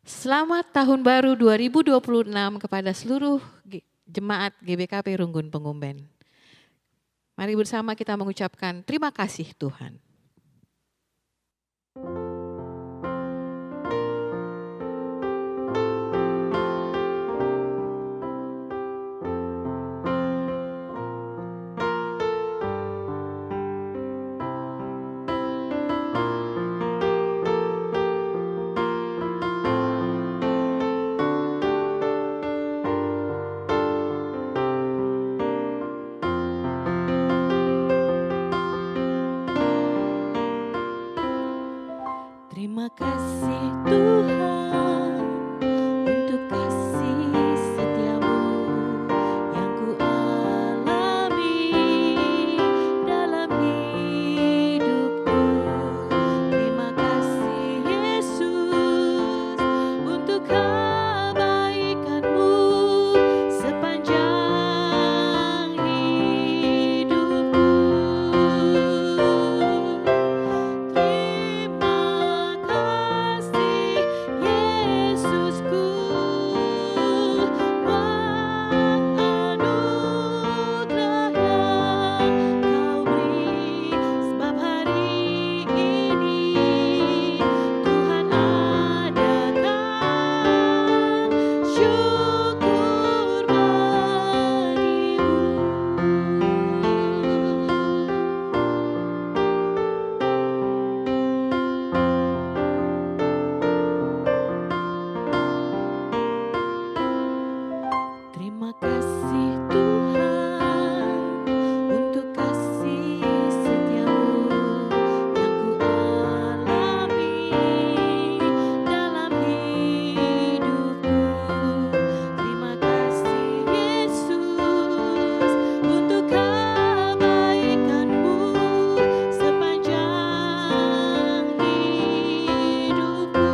Selamat Tahun Baru 2026 kepada seluruh jemaat GBKP Runggun Pengumben. Mari bersama kita mengucapkan terima kasih Tuhan. Terima kasih Tuhan untuk kasih setiamu yang ku alami dalam hidupku. Terima kasih Yesus untuk kebaikanmu sepanjang hidupku. Terima kasih Tuhan untuk kasih setiamu yang ku alami dalam hidupku. Terima kasih Yesus untuk kebaikanmu sepanjang hidupku.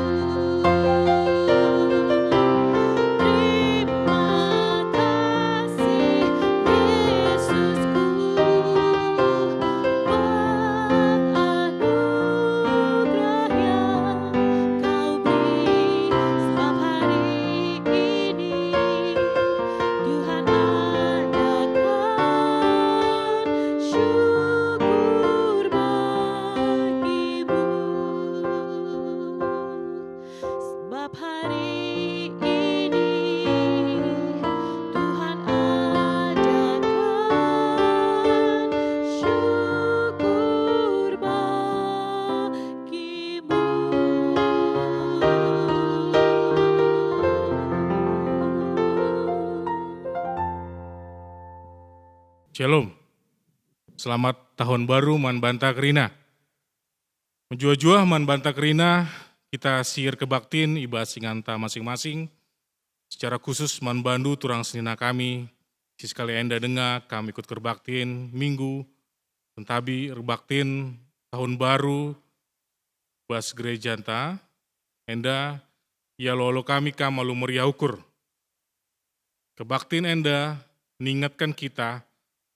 Sebab hari ini Tuhan adakan syukur bagimu. Shalom, selamat tahun baru Man Banta Kerina. Menjua-jua Man Banta Kerina, kita siar kebaktin ibadah singanta masing-masing. Secara khusus Man Bandu turang senina kami, si sekali enda dengar kami ikut kerbaktin minggu, tentabi rebaktin tahun baru, bas gereja enta, enda ya lolo kami malu meriah ukur. Kebaktin enda ningatkan kita,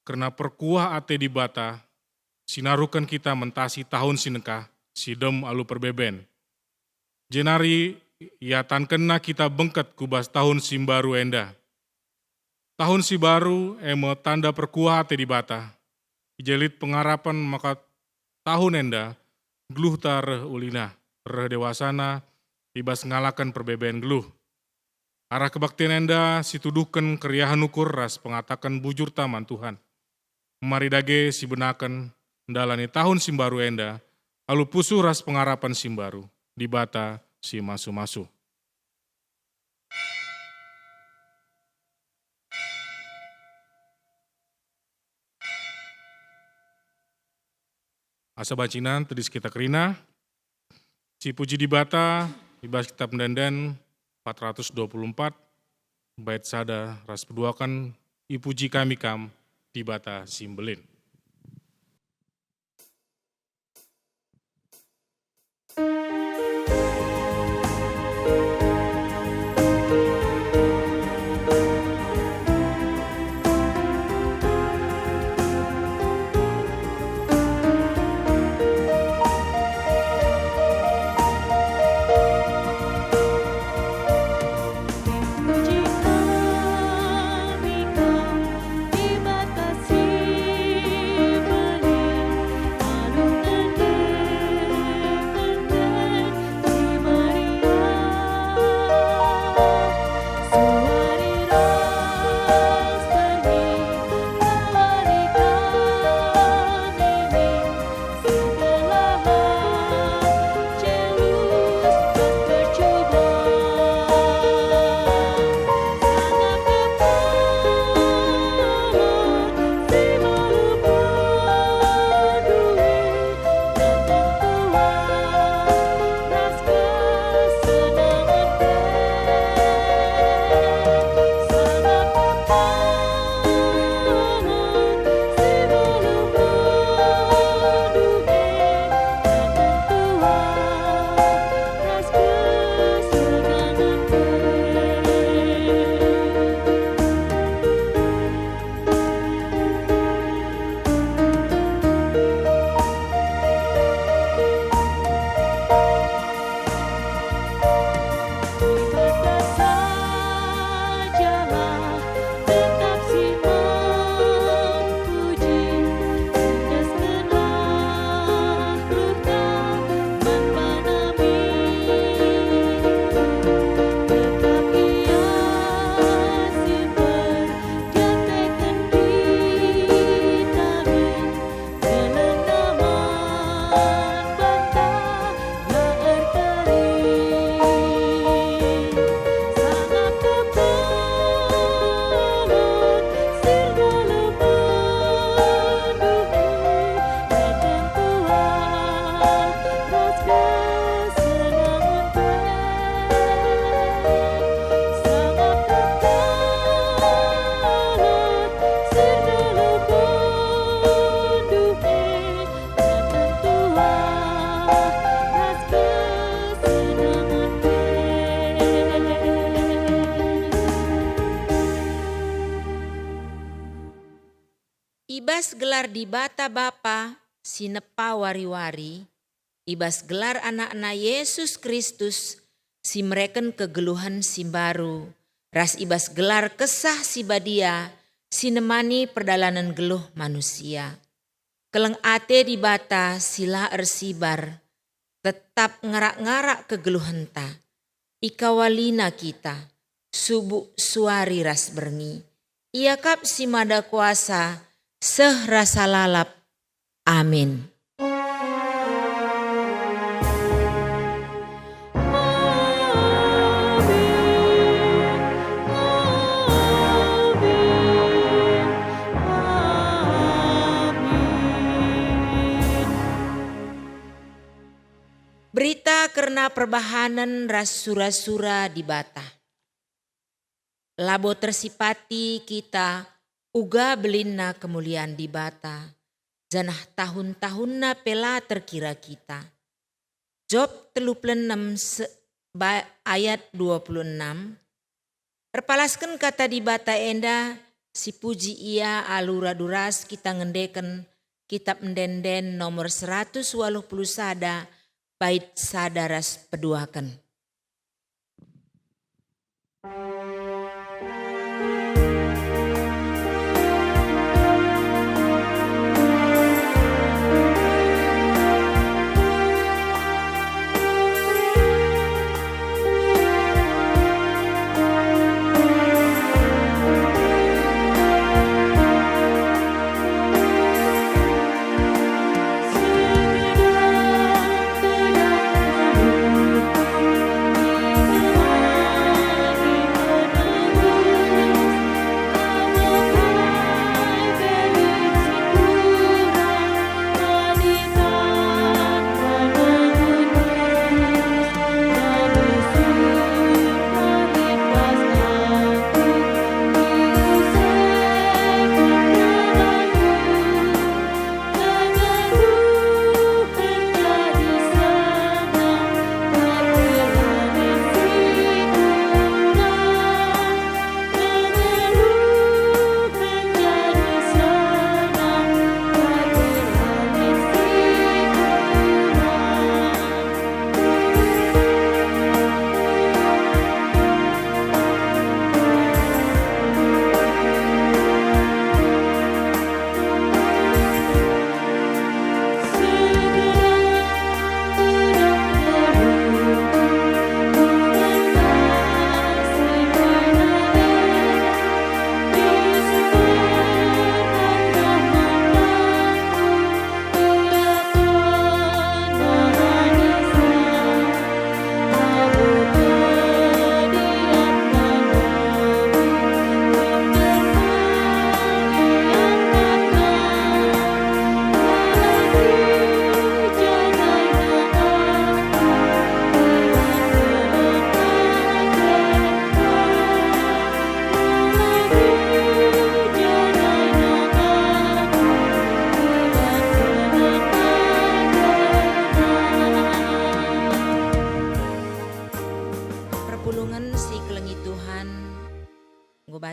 karena perkuah ate di bata, sinarukan kita mentasi tahun sineka, sidem alu perbeben. Jenari ya tan kena kita bengket kubas tahun simbaru enda. Tahun si baru emo tanda perkuah ate di bata. Ijelit pengarapan maka tahun enda, gluh tar ulina, dewasana, ibas ngalakan perbeben gluh. Arah kebaktian enda situduhkan keriahan ukur ras pengatakan bujur taman Tuhan. Mari dage si benakan ndalani tahun simbaru enda, alu pusuh ras pengarapan simbaru, di bata si masu-masu. Asa bacinan tedis kita kerina, si puji di bata, ibas kitab mendandan 424, bait sada ras peduakan, ipuji kami kam, di bata simbelin. ibas gelar di bata Bapa sinepa wari-wari, ibas gelar anak-anak Yesus Kristus, si mereken kegeluhan si baru, ras ibas gelar kesah si badia, si nemani perdalanan geluh manusia. Keleng ate di bata sila ersibar, tetap ngarak-ngarak kegeluhan ta. Ikawalina kita, subuh suari ras berngi. Iakap si mada kuasa, seh rasa lalap. Amin. Berita karena perbahanan ras sura-sura di bata. Labo tersipati kita uga belina kemuliaan di bata. Janah tahun-tahunna pela terkira kita. Job 36 ayat 26. Erpalaskan kata di bata enda si puji ia alura duras kita ngendeken kitab mendenden nomor 180 sada bait sadaras peduakan.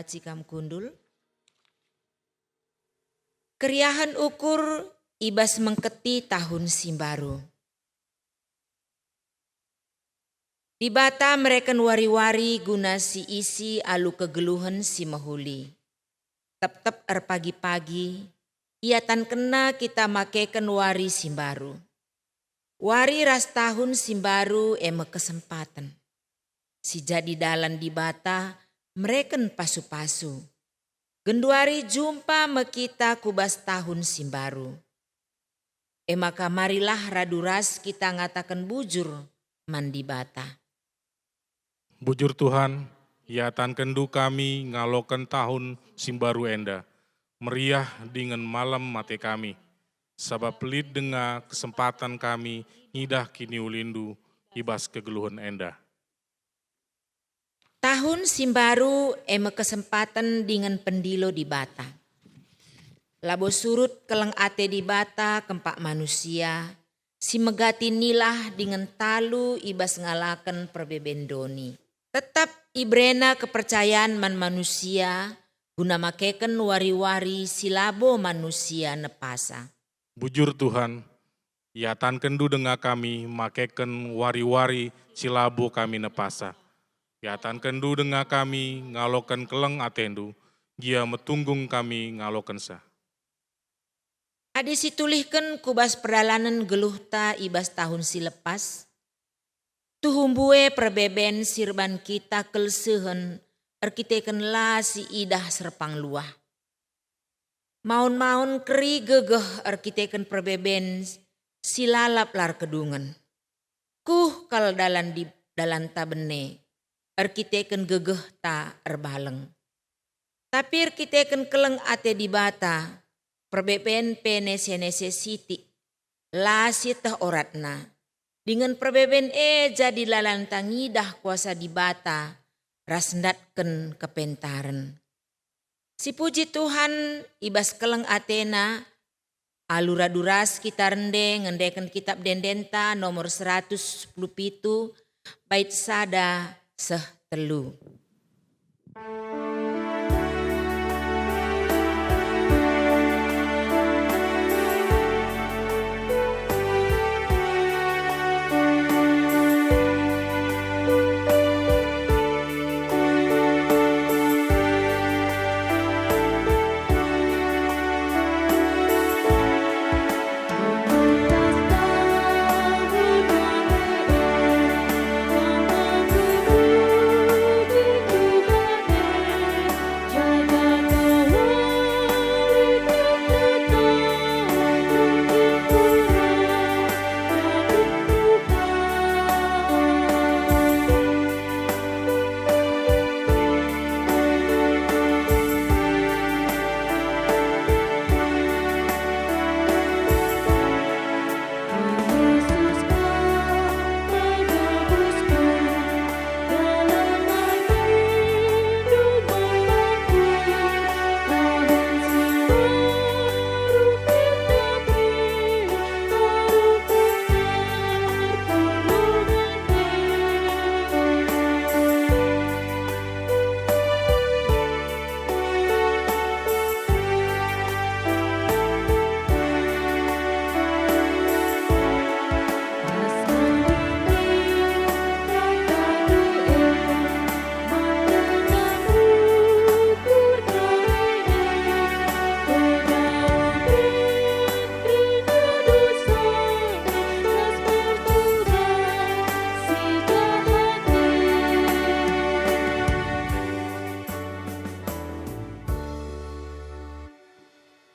Cikam kundul. Keriahan ukur ibas mengketi tahun simbaru. Di bata mereka wari-wari guna si isi alu kegeluhan si mahuli. Tep-tep pagi-pagi, ia tan kena kita makeken wari simbaru. Wari ras tahun simbaru eme kesempatan. Si jadi dalan di bata, mereken pasu-pasu. Genduari jumpa mekita kubas tahun simbaru. Maka marilah raduras kita ngatakan bujur mandi bata. Bujur Tuhan, ya tan kendu kami ngalokan tahun simbaru enda. Meriah dengan malam mate kami. Sabab pelit dengar kesempatan kami ngidah kini ulindu ibas kegeluhan enda. Tahun simbaru eme kesempatan dengan pendilo di bata. Labo surut keleng ate di bata kempak manusia. Si megati nilah dengan talu ibas ngalaken perbebendoni. Tetap ibrena kepercayaan man manusia guna makeken wari-wari silabo manusia nepasa. Bujur Tuhan, ya tan kendu denga kami makeken wari-wari silabo kami nepasa. Ya tan kendu denga kami ngaloken keleng atendu, gia metunggung kami ngaloken sa. Adi situlihken kubas perjalanan geluhta ibas tahun silepas. Tuhumbue perbeben sirban kita kelsehen arkiteken la si idah serpang luah. Maun-maun keri gegeh arkiteken perbeben silalap lar kedungan. Kuh kal dalan tabene arkiteken gegeh ta erbaleng. Tapi arkiteken keleng ate di bata. Perbeben penese siti la sitah oratna dengan perbeben jadi lalan tangidah kuasa di bata rasndatken kepentaren. Si puji Tuhan ibas keleng Athena alura duras kita rende ngendeken kitab dendenta nomor 117 bait sada seh telu.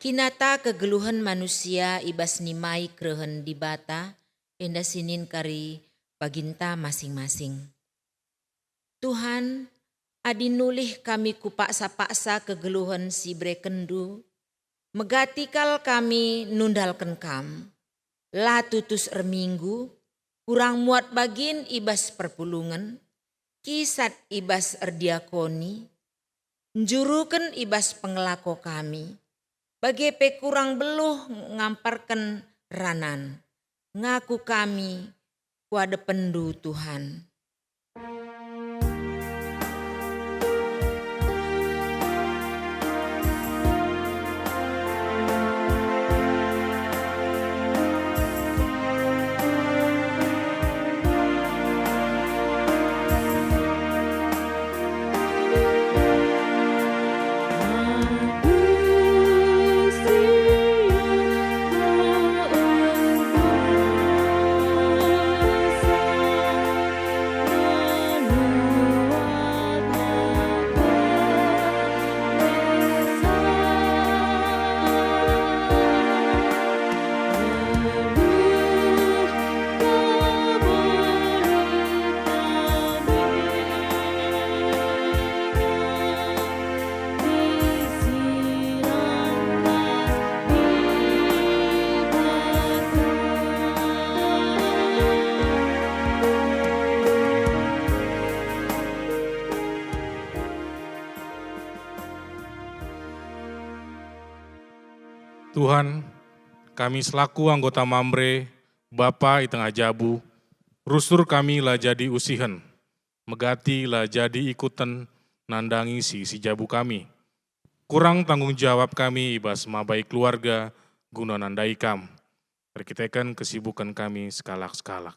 Kinata kegeluhan manusia ibas nimai krehen di bata, enda sinin kari baginta masing-masing. Tuhan, adi nulih kami kupaksa-paksa kegeluhan si brekendu, megatikal kami nundalken kam, la tutus erminggu, kurang muat bagin ibas perpulungan, kisat ibas erdiakoni, njuruken ibas pengelako kami, bagai pe kurang beluh ngamparkan ranan, ngaku kami kuada pendu Tuhan. Tuhan, kami selaku anggota Mamre, Bapa i tengah jabu, rusur kami lah jadi usihen, megati lah jadi ikutan nandangi si jabu kami. kurang tanggung jawab kami ibas mabai keluarga guna nandai kam. Perkitekan kesibukan kami sekalak-sekalak.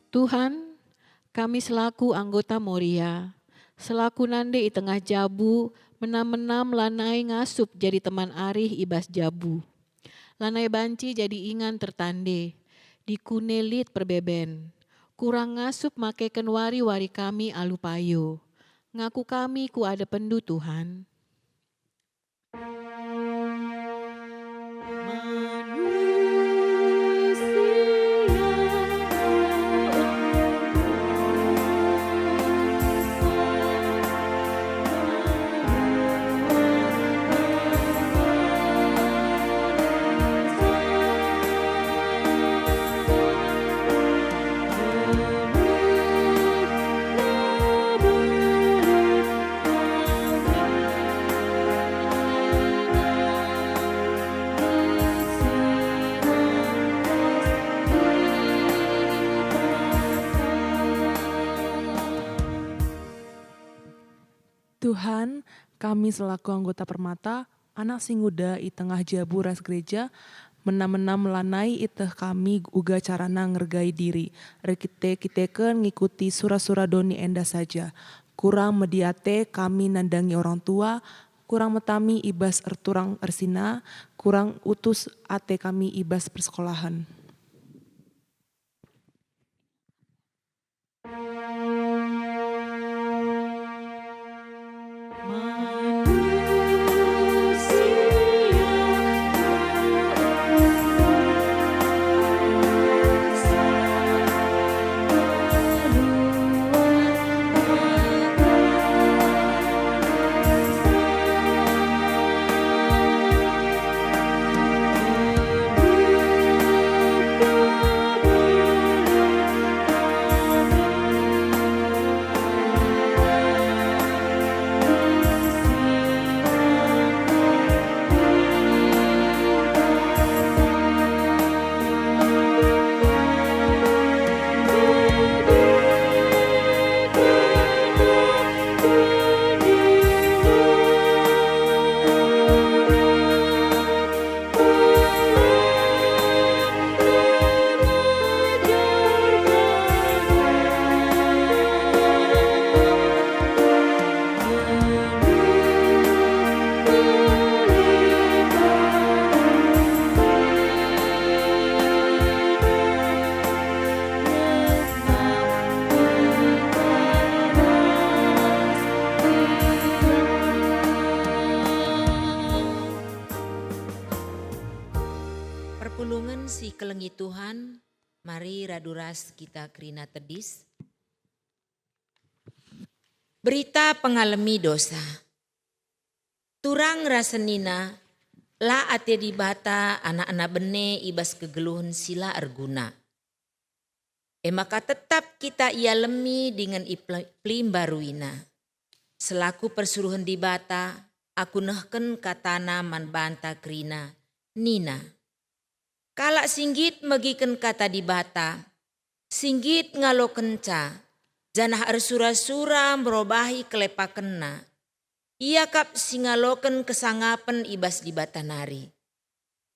Tuhan, kami selaku anggota Moria, selaku nande i tengah jabu, menam-menam lanai ngasup jadi teman arih ibas jabu. Lanai banci jadi ingan tertande, dikunelit perbeben. Kurang ngasup makeken wari-wari kami alu payo. Ngaku kami ku ada pendu Tuhan. Tuhan, kami selaku anggota Permata, anak singuda i tengah jabu ras gereja, menam-menam melanai iteh kami uga carana ngergai diri. Rekite-kiteken ngikuti sura-sura doni enda saja. Kurang mediate kami nandangi orang tua, kurang metami ibas erturang ersina, kurang utus ate kami ibas persekolahan. Perpulungan si kelengi Tuhan, mari raduras kita kerina tedis. Berita pengalami dosa. Turang rasenina, la ate dibata anak-anak bene ibas kegeluhan sila erguna. Maka tetap kita ia lemi dengan iklim baruina. Selaku persuruhan dibata, aku nehken katana man banta kerina, Nina. Kalak singgit megiken kata dibata, singgit ngalo kenca, janah ersura-sura merobahi kelepakena. Ia kap singaloken kesangapen ibas dibata nari.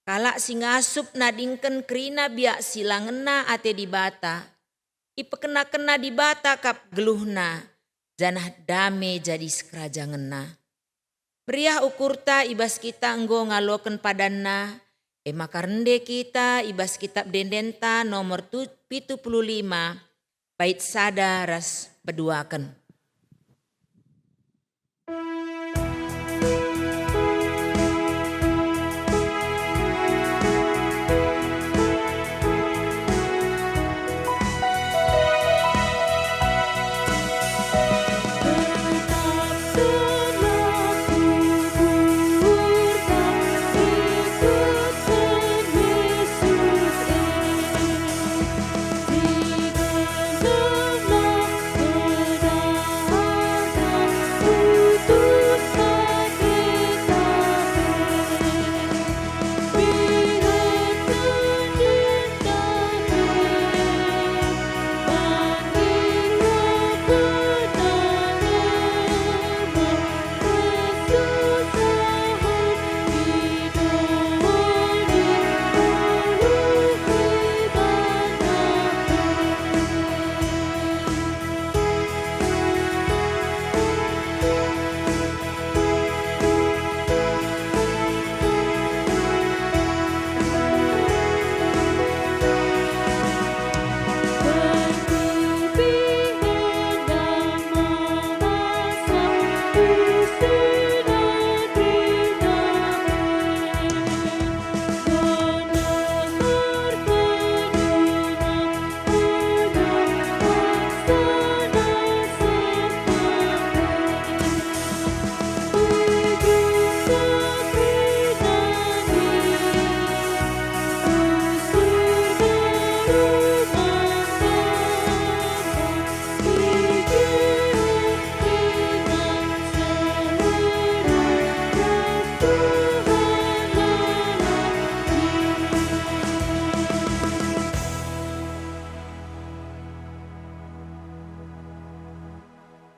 Kalak singasup nadingken kerina biak silangena ate dibata, ipekena-kena dibata kap geluhna, janah dame jadi sekerajangena. Meriah ukurta ibas kita enggo ngaloken padanna, maka rende kita ibas kitab Dendenta nomor 75 bait sada ras peduaken.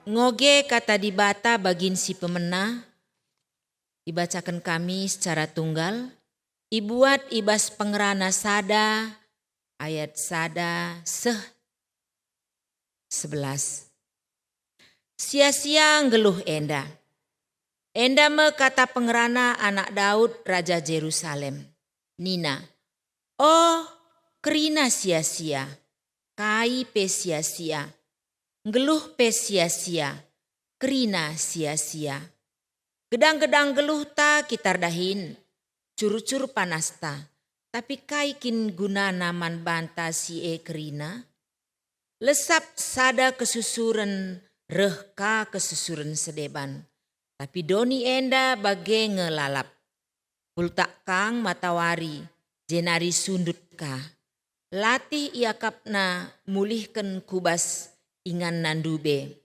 Ngoge kata dibata bagin si pemena, dibacakan kami secara tunggal. Ibuat ibas pengerana sada, ayat sada 11. Sia-sia ngeluh enda. Enda me kata pengerana anak Daud Raja Jerusalem. Nina, oh kerina sia-sia, kai pe sia-sia. Geluh pe sia-sia, kerina sia-sia. Gedang-gedang geluh ta kitar dahin, cur-cur panas ta. Tapi kaikin guna naman banta si kerina. Lesap sada kesusuren, rehka kesusuren sedeban. Tapi doni enda bage ngelalap. Pultak kang matawari, jenari sundut ka. Latih iakapna mulihkan kubas ingan nandube.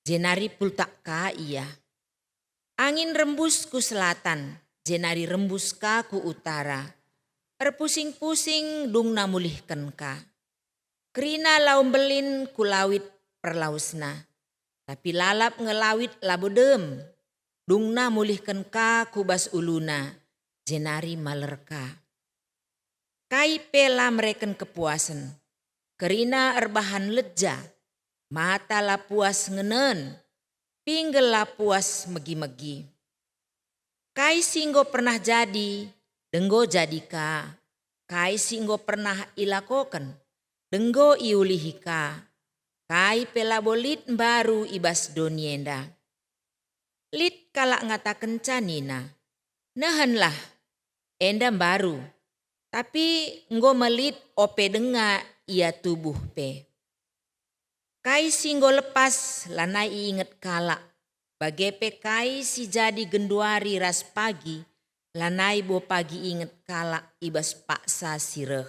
Jenari pultak ka iya. Angin rembus ku selatan, jenari rembus ka ku utara. Erpusing-pusing dung namulihkan ka. Kerina laum belin ku lawit perlausna. Tapi lalap ngelawit labodem. Dung namulihkan ka ku bas uluna, jenari malerka. Kai pela mereken kepuasan. Kerina erbahan leja. Mata la puas ngenen, pinggel la puas megi-megi. Kai singgo pernah jadi, denggo jadika. Kai singgo pernah ilakokan, denggo iulihika. Kai pela bolit baru ibas donienda. Lit kalak ngataken canina, nehenlah enda baru. Tapi nggo melit ope denga ia tubuh pe. Kai singgo lepas lanai inget kala. Bagepe kai si jadi genduari ras pagi. Lanai bo pagi inget kala ibas paksa sireh.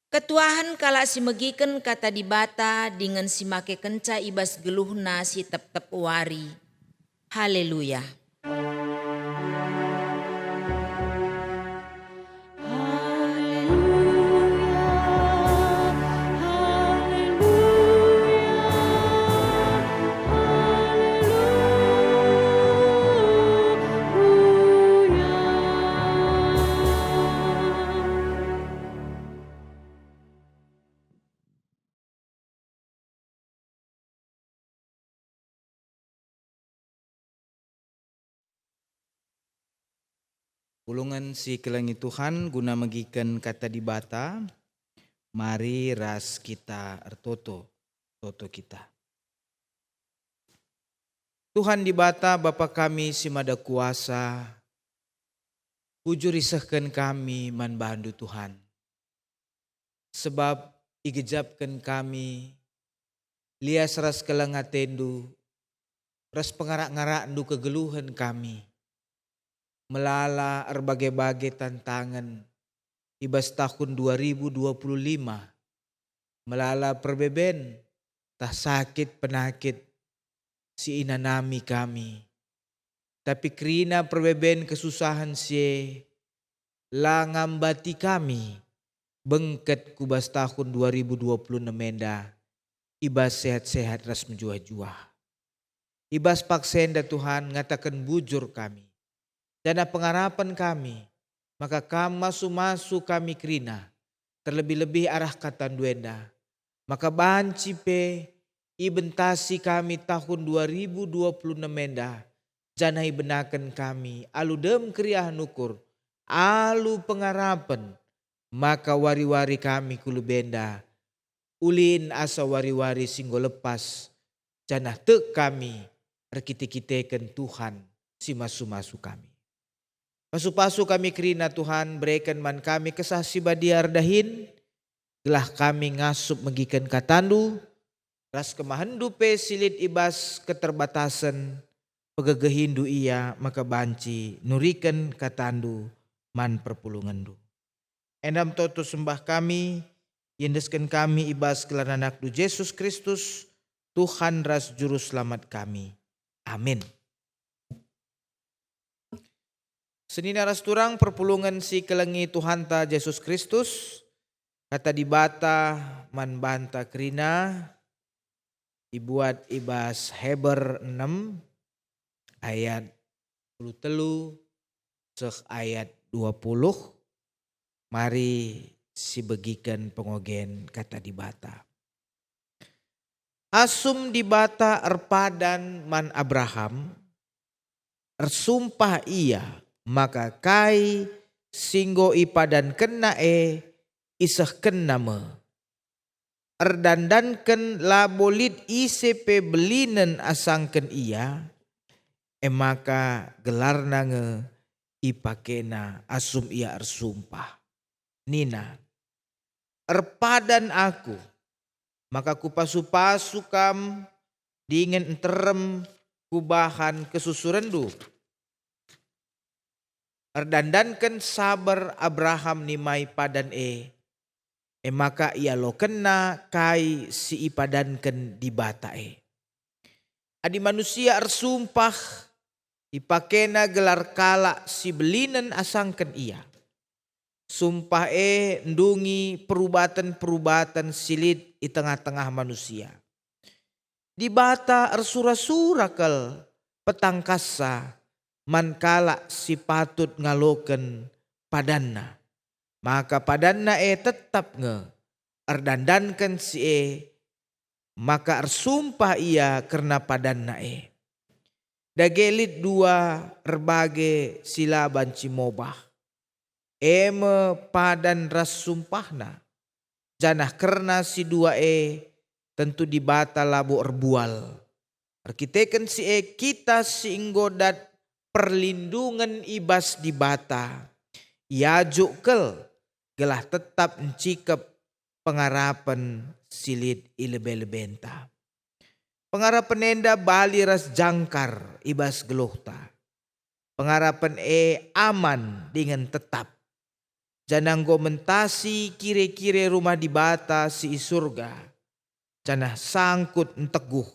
Ketuahan kala si megiken kata dibata dengan si make kenca ibas geluhna si tep-tep wari. Haleluya. Pulungan si kelangi Tuhan guna megikan kata dibata, mari ras kita ertoto kita. Tuhan dibata Bapa kami si mada kuasa, pujur risahkan kami man bahandu Tuhan. Sebab igejapkan kami, lias ras kelangatendu, ras pengarak-ngarak du kegeluhan kami. Melala berbagai-bagai tantangan ibas tahun 2025. Melala perbeben, tah sakit penakit si inanami kami. Tapi kerina perbeben kesusahan si langambati kami. Bengket kubas tahun 2026 menda. Ibas sehat-sehat ras menjuah-juah. Ibas paksenda Tuhan ngatakan bujur kami. Dana pengharapan kami, maka kam masu kami kerina, terlebih-lebih arah kata duenda. Maka banci pe ibentasi kami tahun 2026 menda, janai benakan kami, alu dem kriah nukur, alu pengharapan, maka wari-wari kami kulu benda, ulin asa wari-wari singgo lepas, janah tek kami, rekite-kiteken Tuhan, si masu-masu kami. Pasu-pasu kami kerina Tuhan, berikan man kami kesasi badiar dahin, gelah kami ngasup megikan katandu, ras kemahendu pe silit ibas keterbatasan, pegegehindu iya maka banci, nurikan katandu man perpulungandu. Endam toto sembah kami, yendeskan kami ibas kelan anakdu Yesus Kristus, Tuhan ras juru selamat kami. Amin. Senina ras turang perpulungan si kelengi Tuhan ta Yesus Kristus, kata dibata man banta kerina, dibuat ibas Heber 6 ayat 23 seh ayat 20. Mari si begikan pengogen kata di bata. Asum di bata erpadan man Abraham, ersumpah ia, maka kai singgo ipadan kena iseh kena me. Erdandanken labolit isepe belinen asangken ia, maka gelar nange ipakena asum ia ersumpah. Nina, erpadan aku, maka kupasu-pasu kam dingin enterem kubahan kesusurendu. Erdandankan sabar Abraham nimai padan maka ia lo kena kai si ipadanken di bata Adi manusia ersumpah ipakena gelar kala si belinen asangken ia. Sumpah ndungi perubatan-perubatan silit di tengah-tengah manusia. Di bata ersura-sura kel petangkasa mankala si patut ngaloken padanna. Maka padanna tetap erdandankan si maka ersumpah ia karena padanna Dagelit dua erbagai sila banci mobah. Eme padan ras sumpahna. Janah karena si dua tentu di bata labo erbual. Arkiteken si kita si inggodat perlindungan ibas di bata. Iajuk kel gelah tetap encikep pengarapan silit ilebe-lebenta. Pengarapan enda bali ras jangkar ibas gelohta. Pengarapan aman dengan tetap. Jananggo mentasi kire-kire rumah di bata si surga. Janah sangkut enteguh.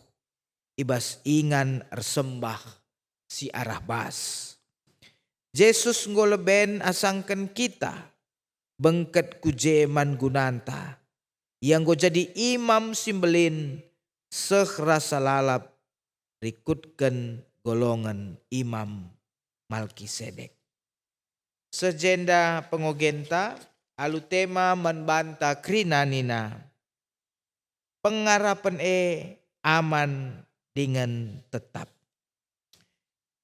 Ibas ingan ersembah si arah bas. Yesus ngoleben asangkan kita. Bengket kuje man gunanta. Yang go jadi imam simbelin. Seh rasa lalap. Rikutkan golongan imam Malkisedek. Sejenda pengogenta alu tema membanta krina nina. Pengarapan aman dengan tetap.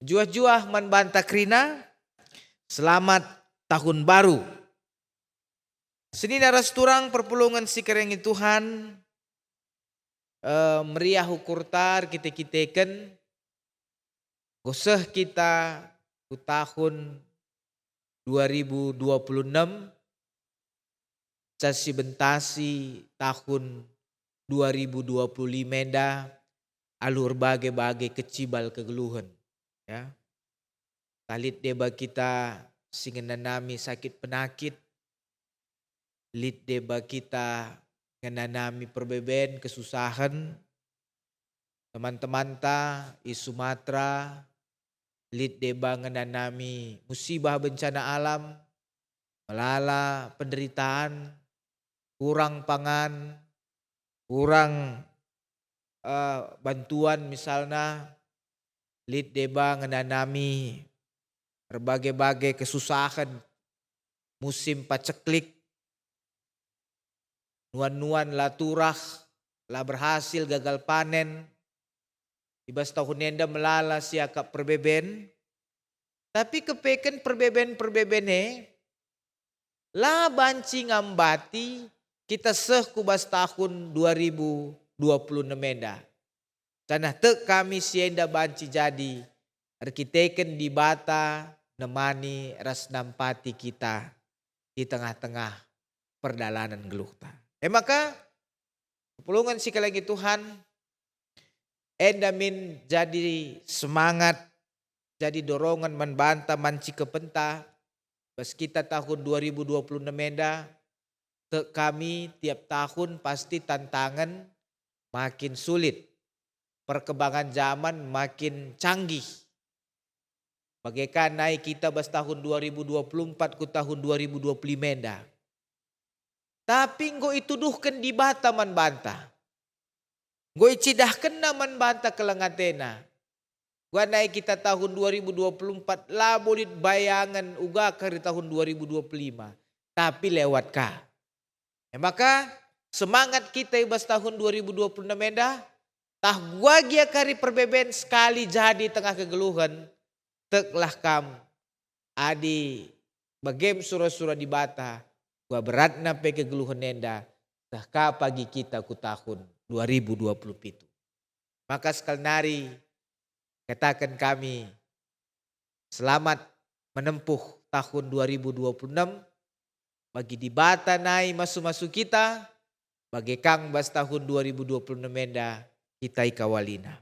Juah-juah membanta krina. Selamat tahun baru. Seni naras turang perpulungan si kerengi Tuhan. Meriah ukurtar kita-kitakan. Goseh kita ku tahun 2026 casi bentasi tahun 2025 menda alur bagai-bagai kecibal kegeluhan ya. Talit deba kita singenanami sakit penakit, lit deba kita ngenanami perbeben kesusahan, teman-teman ta di Sumatera lit deba ngenanami musibah bencana alam, melala penderitaan, kurang pangan, kurang bantuan misalnya, lit deba ngenanami berbagai-bagai kesusahan, musim paceklik, nuan-nuan laturah, lah berhasil gagal panen, ibas tahun enda melala siakap perbeben, tapi kepeken perbeben lah banci ngambati kita seh kubas tahun 2026 enda. Tanah tek kami sienda banci jadi arkiteken di bata nemani ras nampati kita di tengah-tengah perdalanan geluhta. Maka perpulungan si lagi Tuhan endamin jadi semangat, jadi dorongan membanta manci kepenta. Pas kita tahun 2026 enda, kami tiap tahun pasti tantangan makin sulit. Perkembangan zaman makin canggih. Bagaikan naik kita pas tahun 2024 ke tahun 2025 enda. Tapi engkau itu duhkan di bata man banta. Goi cidah kena man banta kelengatena. Gua naik kita tahun 2024 lah bolit bayangan uga kari tahun 2025. Tapi lewat ka. Maka semangat kita ibas tahun 2026 enda. Tah gua gia kari perbeben sekali jadi tengah kegeluhan. Teklah kam. Adi bagem surah-surah di bata. Gua berat nape kegeluhan enda. Tah ka pagi kita ku tahun 2027. Maka sekali nari katakan kami selamat menempuh tahun 2026 bagi di bata nai masuk-masuk kita bagi kang bas tahun 2026 menda kita ikawalina.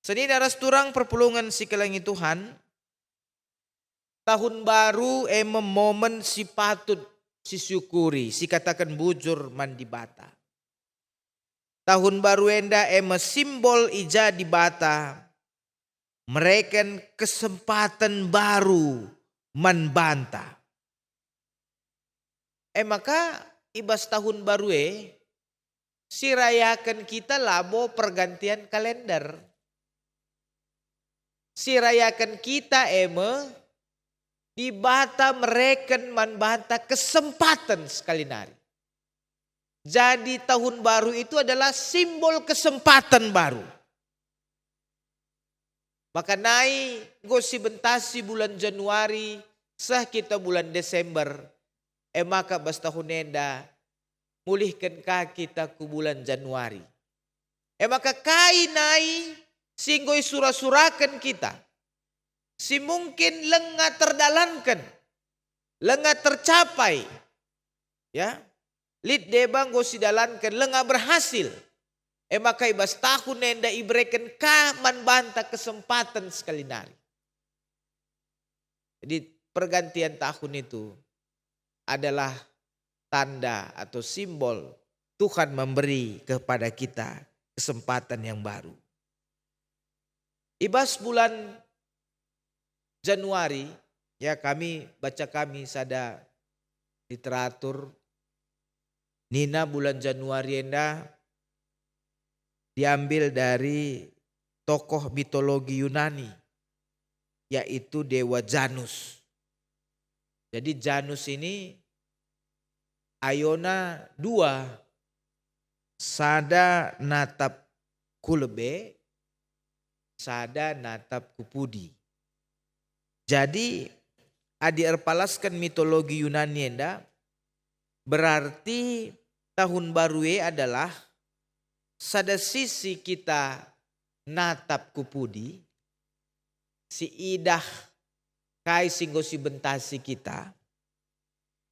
Seni daras turang perpulungan si kelangi Tuhan tahun baru momen si patut si syukuri si katakan bujur mandi bata. Tahun baru enda simbol ija di bata. Mereka kesempatan baru manbanta. Maka ibas tahun baru si rayakan kita labo pergantian kalender. Si rayakan kita di bata mereka manbanta kesempatan sekali nari. Jadi tahun baru itu adalah simbol kesempatan baru. Maka naik gosi bentasi bulan Januari sah kita bulan Desember. Maka bas tahun enda mulihkan kita ku bulan Januari. Maka kai naik singgoi surah-surakan kita. Si mungkin lengah terdalankan. Lengah tercapai. Ya. Lid debang gosi dalankan lengah berhasil. Maka ibas tahun enda ibreken kaman banta kesempatan sekali nari. Jadi pergantian tahun itu adalah tanda atau simbol Tuhan memberi kepada kita kesempatan yang baru. Ibas bulan Januari ya kami sada literatur Nina bulan Januari enda diambil dari tokoh mitologi Yunani yaitu dewa Janus. Jadi Janus ini ayona dua sada natap kulebe sada natap kupudi. Jadi adi erpalaskan mitologi Yunani enda berarti tahun baru adalah sada sisi kita natap kupudi, si idah kai singgo si bentasi kita,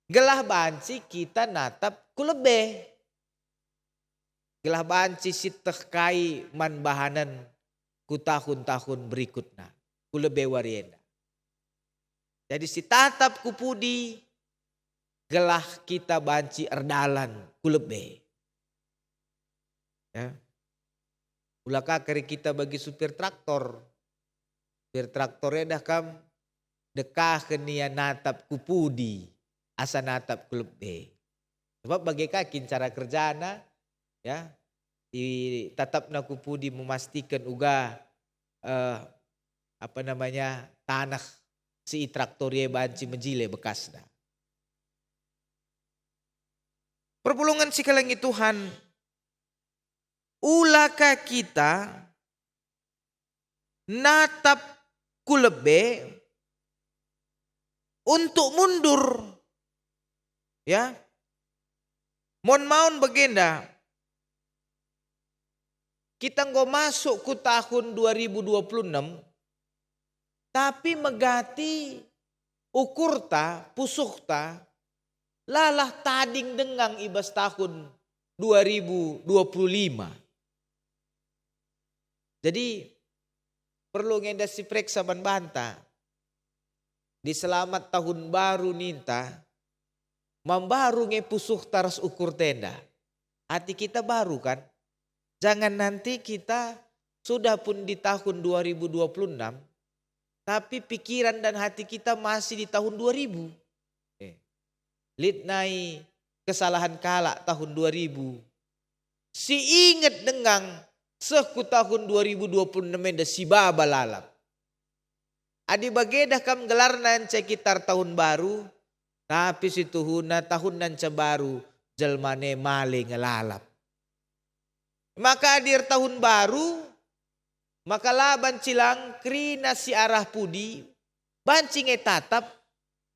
gelah banci kita natap kulebe, gelah banci si tehkai manbahanan ku tahun-tahun berikutnya, kulebe warienda. Jadi si tatap kupudi, gelah kita banci erdalan kulebe. Ya. Ulaka kari kita bagi supir traktor. Supir traktornya dah kam dekah kenia natap kupudi. Asa natap kulebe. Sebab bagi kakin cara kerjana ya di tatapna kupudi memastikan uga tanah si traktornya banci menjile bekasna. Perpulungan si kelangi Tuhan. Ulaka kita natap kulebe untuk mundur. Ya. Mon maun bagenda. Kita nggak masuk ku tahun 2026. Tapi megati ukurta, pusukta. Lalah tading dengang ibas tahun 2025. Jadi perlu ngenda si preksa banta. Di selamat tahun baru ninta. Membaru ngepusuh taras ukur tenda. Hati kita baru kan. Jangan nanti kita sudah pun di tahun 2026. Tapi pikiran dan hati kita masih di tahun 2000. Litnai kesalahan kala tahun 2000. Si ingat dengan seku tahun 2026 da si baba lalap. Adi bageda kam gelar nan sekitar tahun baru, tapi si tuhuna tahun nan baru jelmane male ngelalap. Maka adir tahun baru, maka laban cilang krina si arah pudi, bancing tatap,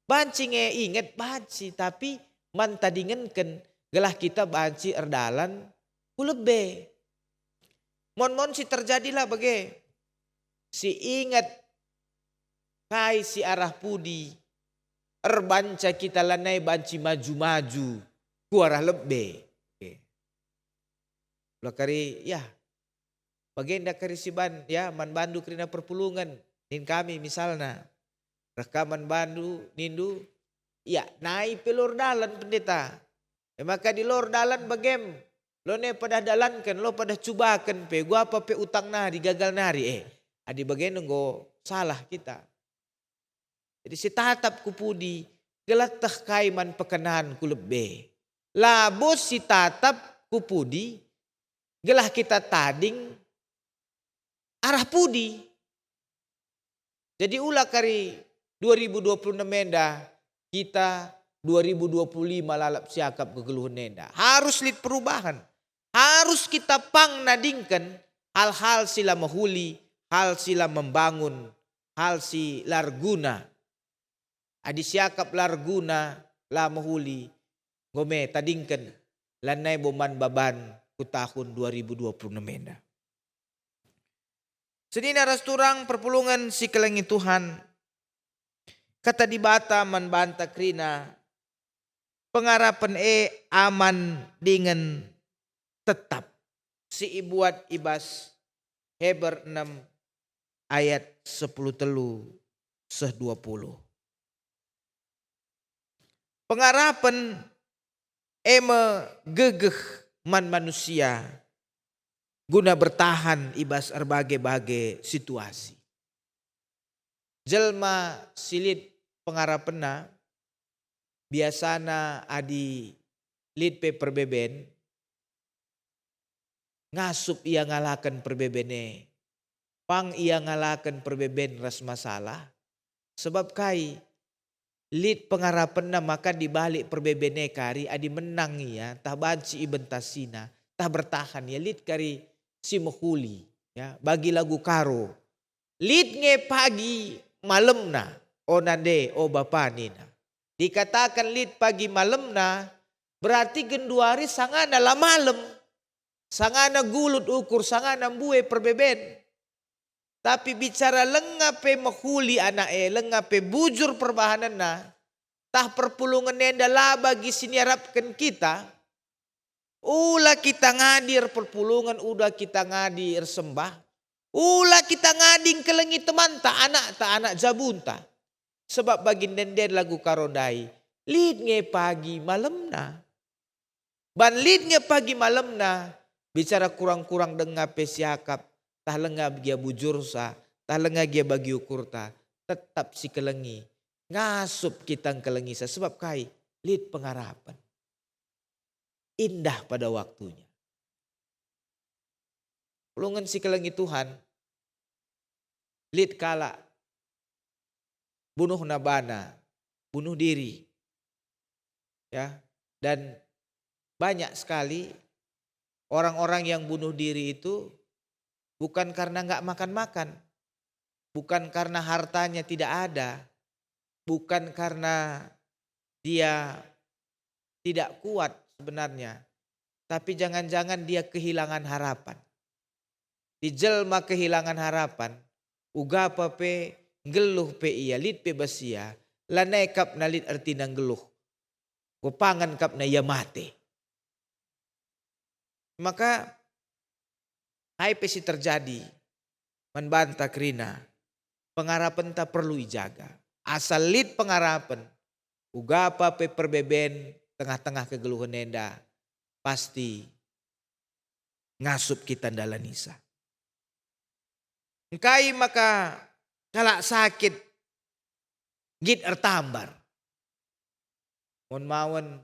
bancing inget banci, tapi mantadingenken gelah kita banci erdalan kulebe. Mon si terjadilah bage. Si ingat kai si arah pudi, erbanca kita lanai banci maju-maju, kuarah lebih. Kari ya, bagenda kari si ban ya man bandu krina perpulungan nin kami misalnya rekaman bandu nindu ya naik pelor dalan pendeta. Maka di lor dalan bagem lo ne pada dalankan lo pada cubakan pe gua apa pe utang nari gagal nari adi bagen nggo salah kita. Jadi si tatap kupudi gelatah kaiman pekenan ku lebih. Labos si tatap kupudi gelah kita tading arah pudi. Jadi ulah kari 2026 nenda kita 2025 lalap siakap kegeluhan nenda. Harus lihat perubahan. Harus kita pang nadingkan hal-hal sila mahuli, hal sila membangun, hal si larguna. Adi siakap larguna la mahuli ngome tadingkan lanai boman baban ku tahun 2026 nenda. Sedina rasturang perpulungan si kelengi Tuhan. Kata di bata man banta krina. Pengarapan aman dengan tetap. Si ibuat ibas Heber 6 ayat 10 telu 20. Pengarapan gegeh man manusia guna bertahan ibas berbagai-bagai situasi. Jelma silit pengarapena biasana adi lid pe perbeben ngasup ia ngalakan perbebene pang ia ngalakan perbeben ras masalah sebab kai lid pengarapena maka dibalik perbebene kari adi menang ia tah banci ibentasina tah bertahan ya lid kari si mehuli ya bagi lagu karo lid nge pagi malemna o nande o bapanina dikatakan lid pagi malemna berarti genduari sangana la malem sangana gulut ukur sangana mbue perbeben tapi bicara lengape mehuli anak lengape bujur perbahanan na tah perpulungan nenda lah bagi siniarapkan kita ulah kita ngadir perpulungan udah kita ngadir sembah ulah kita ngading kelengi teman tak anak jabunta sebab bagi nenden lagu karodai lid nge pagi malemna ban lid nge pagi malemna bicara kurang-kurang dengape siakap tah lengah dia bujursa, tah lengah dia bagi ukurta, tetap si kelengi. Ngasup kita kelengi sa sebab kai lid pengarapan. Indah pada waktunya. Pulungan si kelengi Tuhan, lid kala, bunuh nabana, bunuh diri. Ya, dan banyak sekali orang-orang yang bunuh diri itu bukan karena nggak makan-makan, bukan karena hartanya tidak ada, bukan karena dia tidak kuat sebenarnya, tapi jangan-jangan dia kehilangan harapan. Dijelma kehilangan harapan, ugapa pe geluh pe iya lid pe basia, lanai kap na lid arti nang geluh, kupangan kap na ia mate. Maka hai pesi terjadi membantah krina pengarapan tak perlu ijaga asal lid pengarapan ugapa pe perbeben tengah-tengah kegeluhan nenda pasti ngasup kita dalam nisa engkai maka kalak sakit git ertambar mon mawan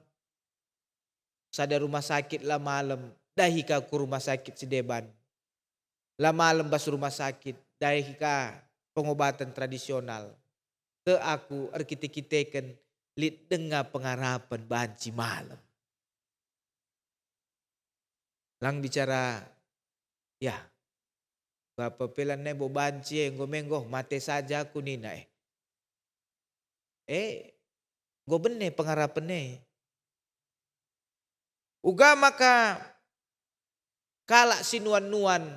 sada rumah sakit lah malam dahika ke rumah sakit Sideban. Lama lembas rumah sakit, dahika pengobatan tradisional. Te aku arkite-kiteken lit dengar pengharapan banci malam. Lang bicara, ya, Bapak pelan nebo banci ngomenggoh mate saja aku nina go bene pengharapan uga maka kalak sinuan-nuan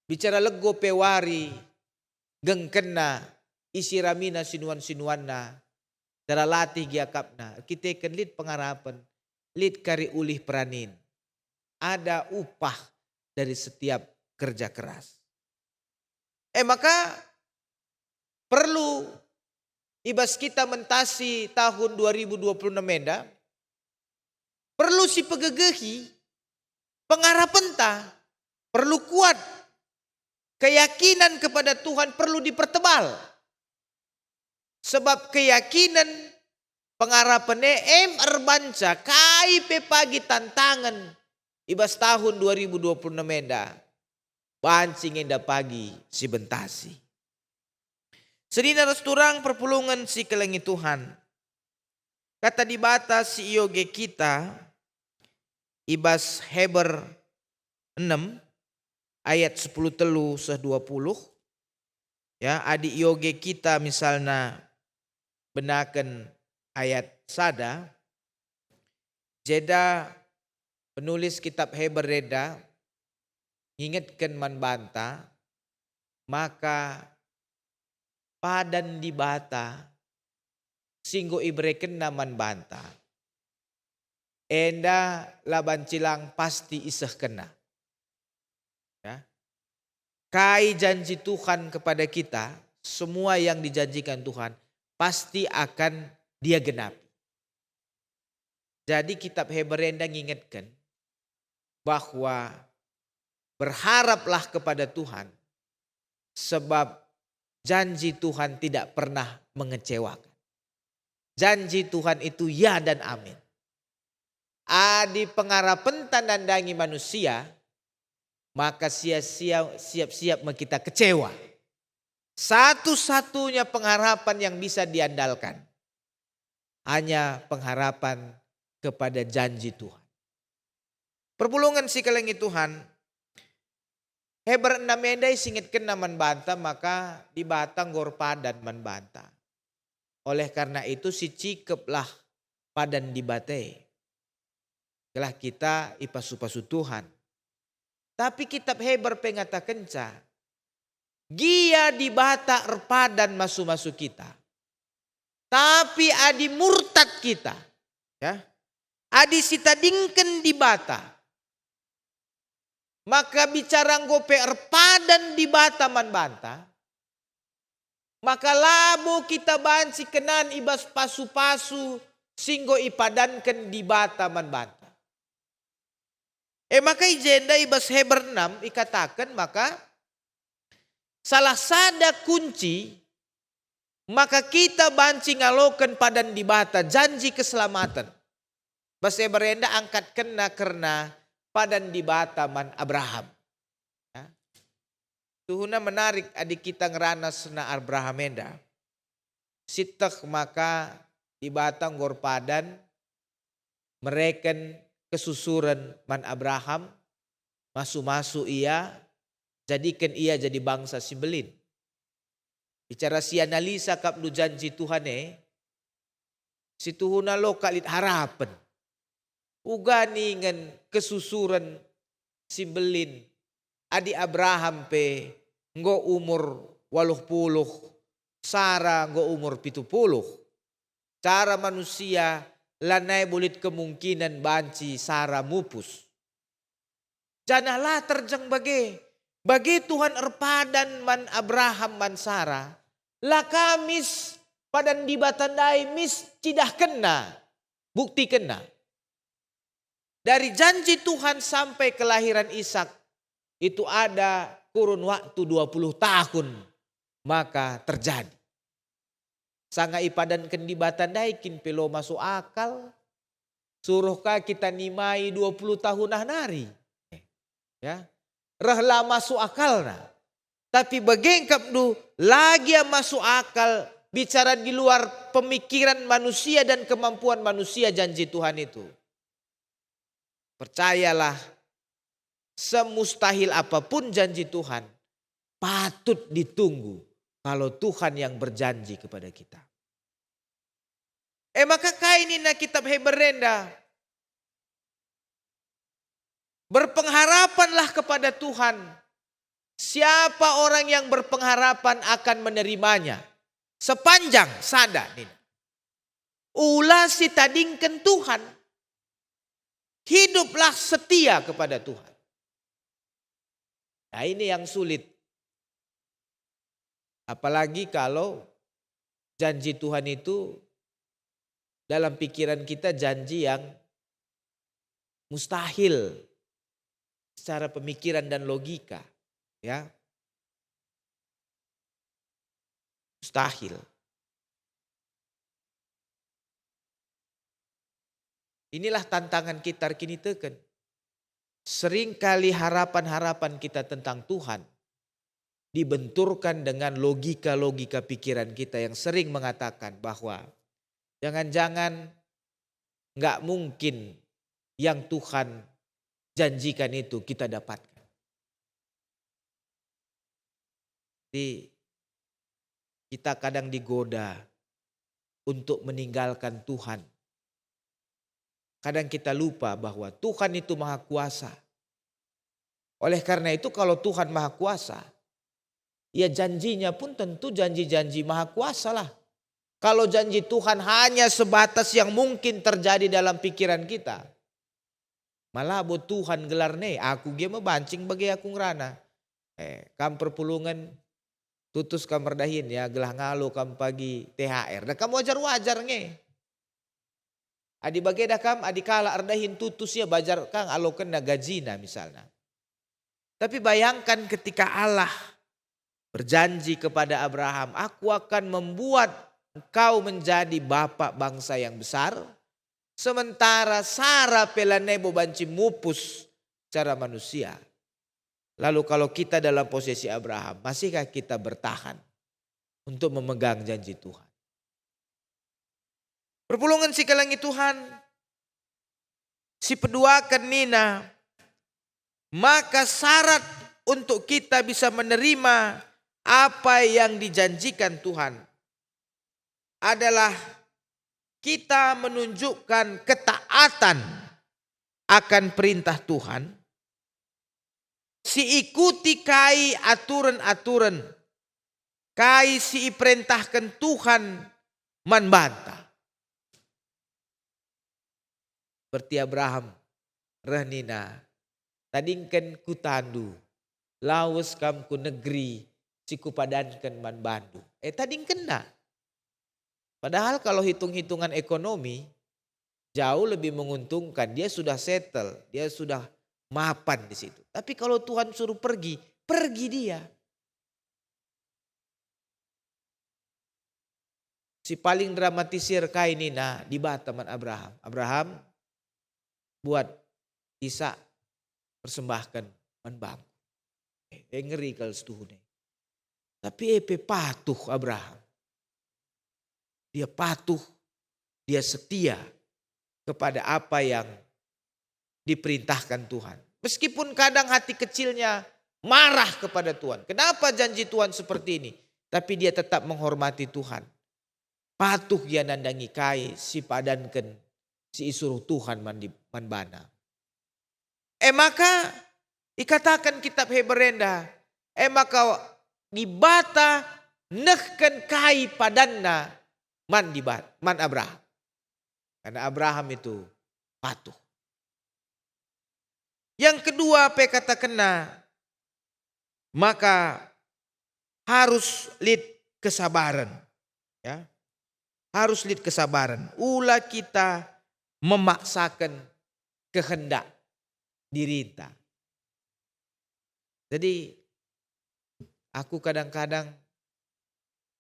bicara lego pewari gengkena isi ramina sinuan-sinuanna cara latih giakapna kita kan lid pengharapan lid kari ulih peranin ada upah dari setiap kerja keras. Maka perlu ibas kita mentasi tahun 2026 menda perlu si pegegehi pengharapan ta perlu kuat keyakinan kepada Tuhan perlu dipertebal sebab keyakinan pengharapannya erbanca kai pe pagi tantangan ibas tahun 2026 menda bancing enda pagi si bentasi. Sedina resturang perpulungan si kelengi Tuhan. Kata di batas si ioge kita ibas Heber 6 ayat 10 telu 20. Ya, adi ioge kita misalnya benakan ayat sada. Jeda penulis kitab Heber reda ingatkan man banta maka padan di bata singgo ibreken naman banta enda laban cilang pasti iseh kena ya. Kai janji Tuhan kepada kita semua yang dijanjikan Tuhan pasti akan dia genapi. Jadi kitab Heber reda ngingatkan bahwa berharaplah kepada Tuhan sebab janji Tuhan tidak pernah mengecewakan. Janji Tuhan itu ya dan amin. Adi pengharapan tandangi manusia maka siap-siap kita kecewa. Satu-satunya pengharapan yang bisa diandalkan hanya pengharapan kepada janji Tuhan. Perpulungan si kelengi Tuhan Heber 6 mendai singit kena man banta maka di batang gor padan man banta. Oleh karena itu si cikeplah padan di bate. Telah kita ipasu-pasu Tuhan. Tapi kitab Heber pengata kenca. Gia di bata erpadan masu-masu kita. Tapi adi murtad kita. Ya. Adi sitadingken di bata. Maka bicara ngope erpadan di bata man banta. Maka labo kita banci kenan ibas pasu-pasu singgo ipadankan di bata man banta. Maka ijenda ibas Heber 6 ikatakan maka salah sada kunci maka kita banci ngalokan padan di bata janji keselamatan. Bas Heber enda angkat kena karena padan di bata man Abraham. Ya. Tuhuna menarik adik kita ngeranas na Abraham enda. Sitek maka di batang gor padan mereken kesusuran man Abraham masu-masu ia jadikan ia jadi bangsa Sibelin. Bicara si analisa kaplu janji Tuhan si tuhuna lo kalit harapan. Uga ningan kesusuran Sibelin adi Abraham pe nggo umur 80 Sara nggo umur 70. Cara manusia lanai bulit kemungkinan banci Sara mupus. Janalah terjang bagi Tuhan erpadan man Abraham man Sara lah kamis padan di batandai mis cidah kena bukti kena. Dari janji Tuhan sampai kelahiran Ishak itu ada kurun waktu 20 tahun maka terjadi. Sanga ipadan kendi batandai kin pelo masuk akal. Suruhkah kita nimai 20 tahun nari? Ya. Rahlah masuk akal nah. Tapi bagengkap du lagi yang masuk akal bicara di luar pemikiran manusia dan kemampuan manusia janji Tuhan itu. Percayalah, semustahil apapun janji Tuhan patut ditunggu kalau Tuhan yang berjanji kepada kita. Maka kaini na kitab Heberenda. Berpengharapanlah kepada Tuhan. Siapa orang yang berpengharapan akan menerimanya. Sepanjang sada. Ulah si tadingkan Tuhan. Hiduplah setia kepada Tuhan. Nah ini yang sulit. Apalagi kalau janji Tuhan itu dalam pikiran kita janji yang mustahil secara pemikiran dan logika. Ya, mustahil. Inilah tantangan kita kini teken. Seringkali harapan-harapan kita tentang Tuhan dibenturkan dengan logika-logika pikiran kita yang sering mengatakan bahwa jangan-jangan nggak mungkin yang Tuhan janjikan itu kita dapatkan. Jadi kita kadang digoda untuk meninggalkan Tuhan. Kadang kita lupa bahwa Tuhan itu maha kuasa. Oleh karena itu kalau Tuhan maha kuasa, ya janjinya pun tentu janji-janji maha kuasa lah. Kalau janji Tuhan hanya sebatas yang mungkin terjadi dalam pikiran kita. Malah buat Tuhan gelar nih, aku dia mancing bagi aku ngerana. Kam perpulungan tutus kamar dahin ya gelah ngalo kam pagi THR. Dah kamu wajar-wajar nge. Adi bageda kam adi kala ardahin tutus ya bajar kang alo kena gajina misalnya. Tapi bayangkan ketika Allah berjanji kepada Abraham, aku akan membuat engkau menjadi bapak bangsa yang besar. Sementara Sarah pelanebo banci mupus cara manusia. Lalu kalau kita dalam posisi Abraham, masihkah kita bertahan untuk memegang janji Tuhan? Perpulungan si kalangi Tuhan, si peduakan nina, maka syarat untuk kita bisa menerima apa yang dijanjikan Tuhan adalah kita menunjukkan ketaatan akan perintah Tuhan. Si ikuti kai aturan-aturan. Kai si perintahkan Tuhan manbanta. Seperti Abraham. Rahnina. Tadingkan ku tandu. Lawas kam ku negeri. Si ku padankan manbandu. Tadingkan na. Padahal kalau hitung-hitungan ekonomi. Jauh lebih menguntungkan. Dia sudah settle. Dia sudah mapan di situ. Tapi kalau Tuhan suruh pergi, pergi dia. Si paling dramatisir kainina di Bataman Abraham. Abraham buat Ishak persembahkan manbang. Ngeri kalau setuhune. Tapi patuh Abraham. Dia patuh, dia setia kepada apa yang diperintahkan Tuhan. Meskipun kadang hati kecilnya marah kepada Tuhan. Kenapa janji Tuhan seperti ini? Tapi dia tetap menghormati Tuhan. Patuh dia nandangi kai si padankan si isuruh Tuhan manbana. Maka dikatakan kitab Heberenda. Maka dibata nehken kai padanna man Abraham. Karena Abraham itu patuh. Yang kedua apa kata kena, maka harus lid kesabaran. Ya. Harus lid kesabaran. Ulah kita memaksakan kehendak diri kita. Jadi aku kadang-kadang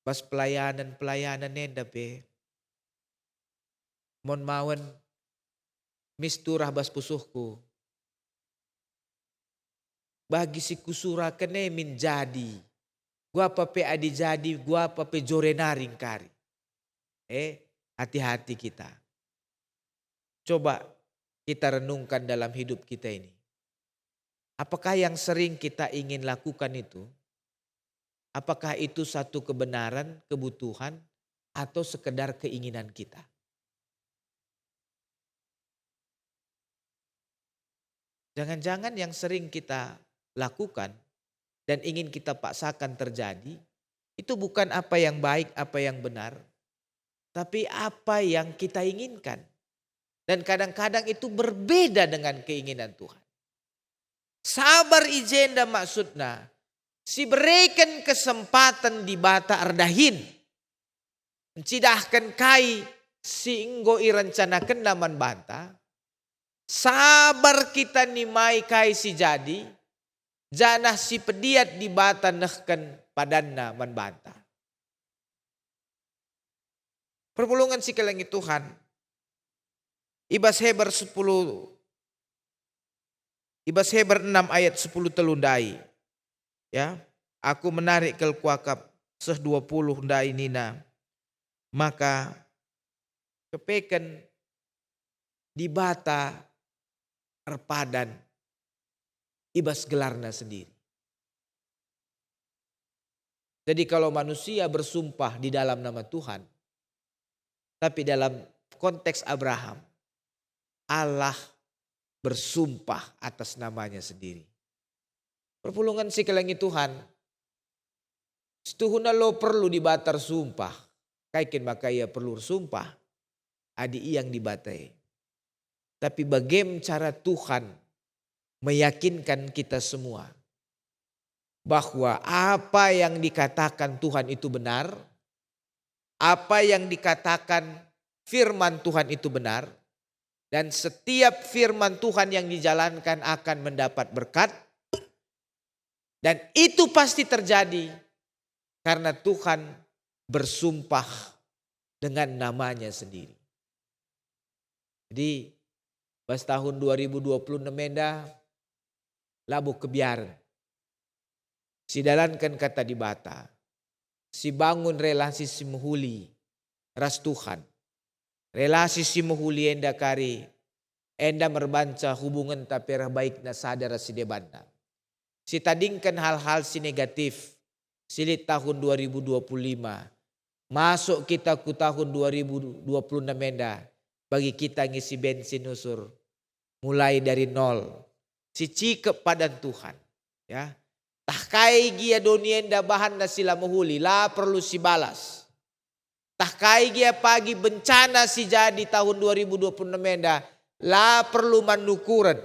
pas pelayanan nenda pe mon mawen misturah bas pusuhku. Bagi si kusura kene min jadi. Gua pape adi jadi, gua pape jore naring kari. Hati-hati kita. Coba kita renungkan dalam hidup kita ini. Apakah yang sering kita ingin lakukan itu? Apakah itu satu kebenaran, kebutuhan, atau sekedar keinginan kita? Jangan-jangan yang sering kita lakukan dan ingin kita paksakan terjadi, itu bukan apa yang baik, apa yang benar, tapi apa yang kita inginkan. Dan kadang-kadang itu berbeda dengan keinginan Tuhan. Sabar ijenda maksudnya, si berikan kesempatan di bata ardahin. Mencidahkan kai si inggo irencanakan naman banta. Sabar kita nimai kai si jadi. Janah si pediat di bata nehken padanna man banta. Perpulungan si kelengi Tuhan. Ibas Heber 6 ayat 10 telundai. Ya, aku menarik kel kuakap 20 ndai nina. Maka kepeken di bata erpadan ibas gelarna sendiri. Jadi kalau manusia bersumpah di dalam nama Tuhan, tapi dalam konteks Abraham, Allah bersumpah atas namanya sendiri. Perpulungan si kelengi Tuhan, setuhuna lo perlu dibatar sumpah, kaikin maka ia perlu sumpah, adi yang dibatai. Tapi bagaimana cara Tuhan meyakinkan kita semua bahwa apa yang dikatakan Tuhan itu benar, apa yang dikatakan firman Tuhan itu benar, dan setiap firman Tuhan yang dijalankan akan mendapat berkat, dan itu pasti terjadi karena Tuhan bersumpah dengan namanya sendiri. Jadi pas tahun 2026 menda labu kebiaran. Si dalankan kata di bata. Si bangun relasi si muhuli ras Tuhan. Relasi si muhuli enda kari. Enda merbanca hubungan tapi baik na sadar si debanda. Si tadingkan hal-hal si negatif. Silit tahun 2025. Masuk kita ke tahun 2026 menda. Bagi kita ngisi bensin usur. Mulai dari nol. Si cikep padan Tuhan. Ya. Tahkai gia donienda bahan na sila muhuli. La perlu si balas. Tahkai gia pagi bencana si jadi tahun 2026 menda. La perlu manukuran.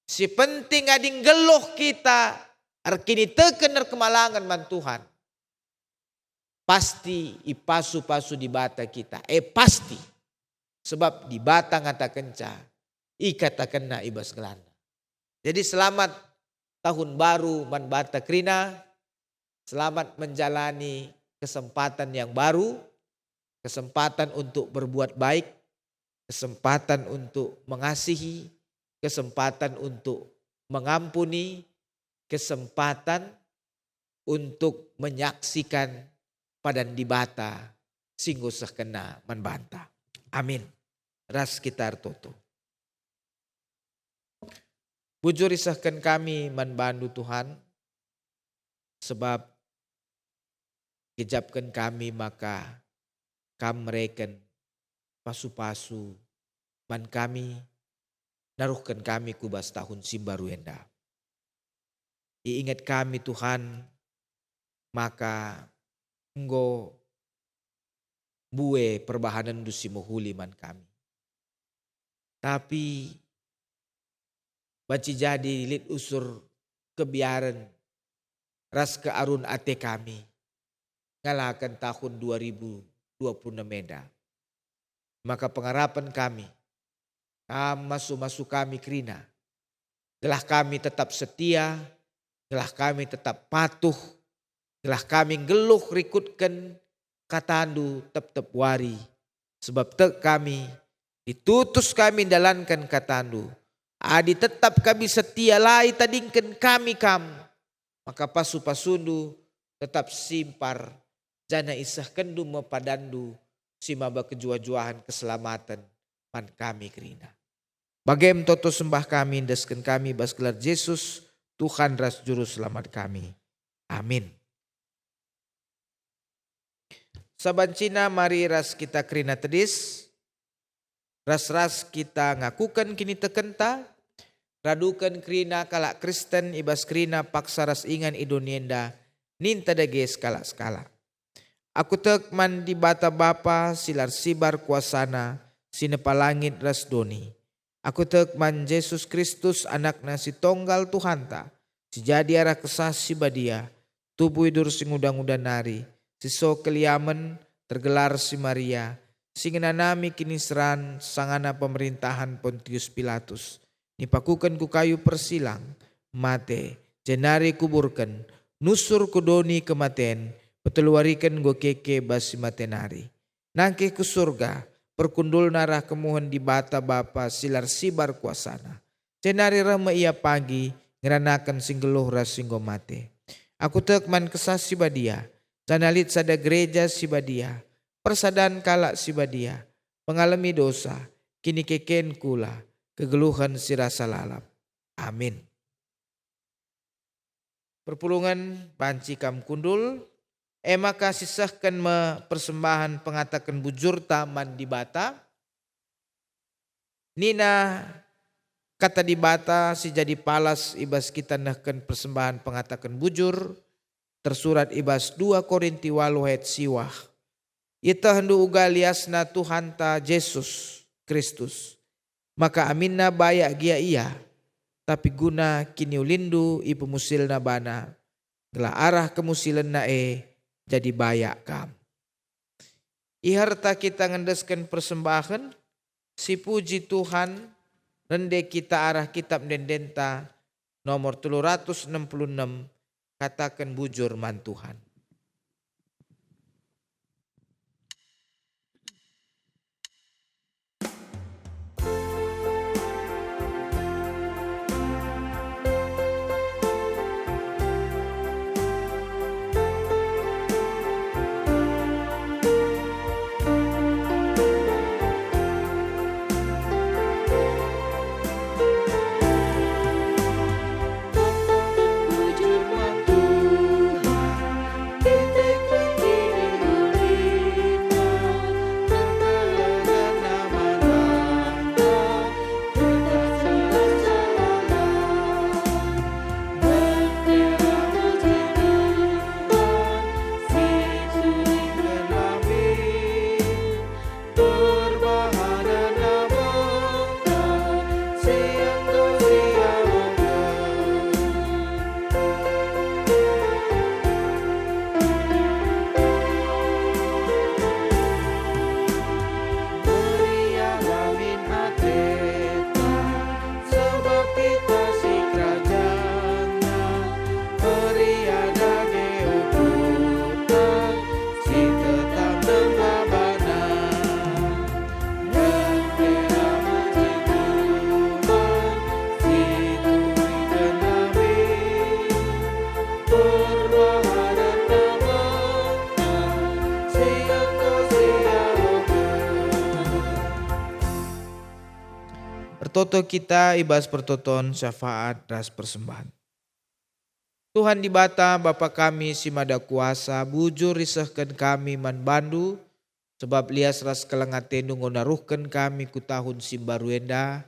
Si penting ading geluh kita. Arkini teken kemalangan man Tuhan. Pasti ipasu-pasu di bata kita. Pasti. Sebab di bata ngata kenca. Ikatakan na ibas gelana. Jadi selamat tahun baru man bata krina. Selamat menjalani kesempatan yang baru. Kesempatan untuk berbuat baik. Kesempatan untuk mengasihi. Kesempatan untuk mengampuni. Kesempatan untuk menyaksikan padan di bata. Singgo sekena man banta. Amin. Ras kita artoto. Bujur isahkan kami manbandu Tuhan. Sebab kejapkan kami maka kam mereken pasu-pasu man kami. Naruhkan kami kubas tahun simbaru enda. Iingat kami Tuhan maka enggo bue perbahanan dusi muhuli man kami. Tapi baci jadi lit usur kebiaran ras ke arun ate kami. Ngalakan tahun 2026 meda. Maka pengharapan kami. Masuk kami krina. Telah kami tetap setia. Telah kami tetap patuh. Telah kami geluh rikutkan katandu tep-tep wari. Sebab kami Ditutus kami dalankan katandu. Adi tetap kami setia lai tadingkan kami kam. Maka pasu-pasundu tetap simpar. Jana isah kendu mepadandu. Simaba kejua-juahan keselamatan pan kami kerina. Bagem toto sembah kami indeskan kami bas gelar Yesus Tuhan ras juru selamat kami. Amin. Saban Cina mari ras kita kerina tedis. Ras-ras kita ngakukan kini tekenta. Radukan kerina kalak Kristen ibas kerina paksa ras ingan idonienda. Ninta dages skala-skala. Aku tekman di bata bapa silar sibar kuasana sinepalangit ras doni. Aku tekman Yesus Kristus anakna si tonggal Tuhanta. Si jadi arah kesah si badia. Tubuh idur sing udang-udang nari. Si so keliamen tergelar si Maria. Singenanami kini seran sangana pemerintahan Pontius Pilatus. Nipakukan ku kayu persilang. Mate jenari kuburkan. Nusur kudoni kematen. Peteluarikan go keke basi matenari. Nangke ke surga. Perkundul narah kemuhan di bata bapa silar sibar kuasana. Jenari rama ia pagi. Ngeranakan singgeluh ras singgo mate. Aku tekman kesah si badia. Janalit sada gereja si badia. Persadan kalak si badia. Mengalami dosa. Kini keken kula. Kegeluhan si rasa lalap. Amin. Perpulungan panci kam kundul. Maka sisahkan persembahan pengatakan bujur taman di bata. Nina kata di bata si jadi palas ibas kita nahkan persembahan pengatakan bujur. Tersurat ibas 2 Korinti 8 ayat siwah. Ita hendu uga liasna Tuhanta Yesus Kristus. Maka aminna bayak gia iya. Tapi guna kini ulindu ipu musil na bana. Gelah arah kemusilan na jadi bayak kam. Iharta kita ngendeskan persembahan. Si puji Tuhan. Rende kita arah kitab dendenta. Nomor 366. Katakan bujur man Tuhan. Pertoto kita ibas pertoton syafaat ras persembahan. Tuhan di bata Bapa kami si mada kuasa bujur risahkan kami man bandu sebab lias ras kelengaten ngonaruhkan kami ku tahun simbaruenda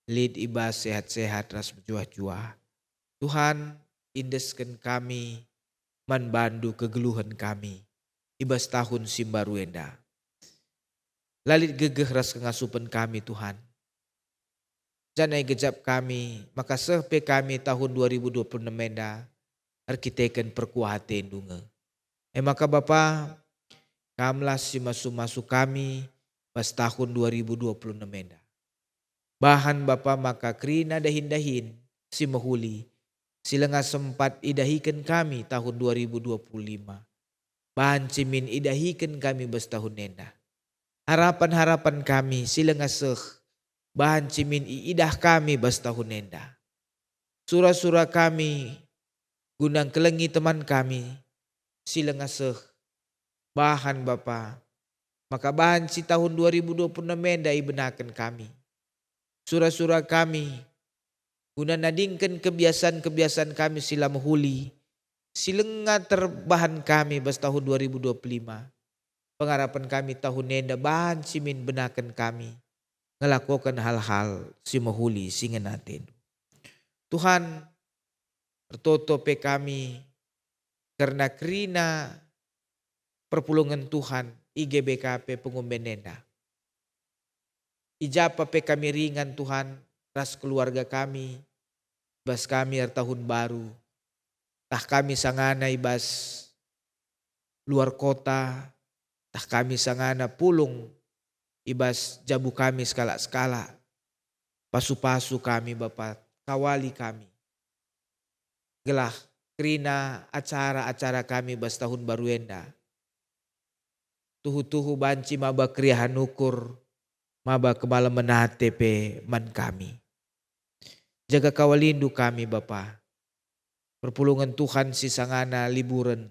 lid ibas sehat-sehat ras berjuah-juah. Tuhan indeskan kami man bandu kegeluhan kami ibas tahun simbaruenda. Lalit gegeh ras kengasupan kami Tuhan. Janai gejap kami, maka sehpe kami tahun 2026 menda, arkiteken perkuaten dunga. Maka Bapa, kamlah si masu-masu kami pas tahun 2026 menda. Bahan Bapa maka krina dahin-dahin si mahuli, sila nga sempat idahikan kami tahun 2025. Bahan cimin idahikan kami bas tahun nenda. harapan-harapan kami sila ngaseh bahan cimin iidah kami bas tahun nenda. Surah-surah kami gunang kelengi teman kami sila ngaseh bahan Bapa. Maka bahan si tahun 2026 nenda ibenakan kami. Surah-surah kami guna nadingkan kebiasaan-kebiasaan kami sila menghuli. Sila terbahan kami bas tahun 2025. Pengharapan kami tahun nenda bahan simin benakan kami. Ngelakukan hal-hal si menghuli singa natin. Tuhan tertutupi kami karena kerina perpulungan Tuhan IGBKP pengumben nenda. Ijapa pe kami ringan Tuhan ras keluarga kami, bas kami tahun baru, tah kami sangana ibas luar kota, tah kami sangana pulung ibas jabu kami skala-skala, pasu-pasu kami Bapak, kawali kami. Gelah kerina acara-acara kami bas tahun baru enda. Tuhu-tuhu banci maba kriahan ukur, maba kemala menate pe man kami. Jaga kawalindu kami Bapa. Perpulungan Tuhan si sangana liburan.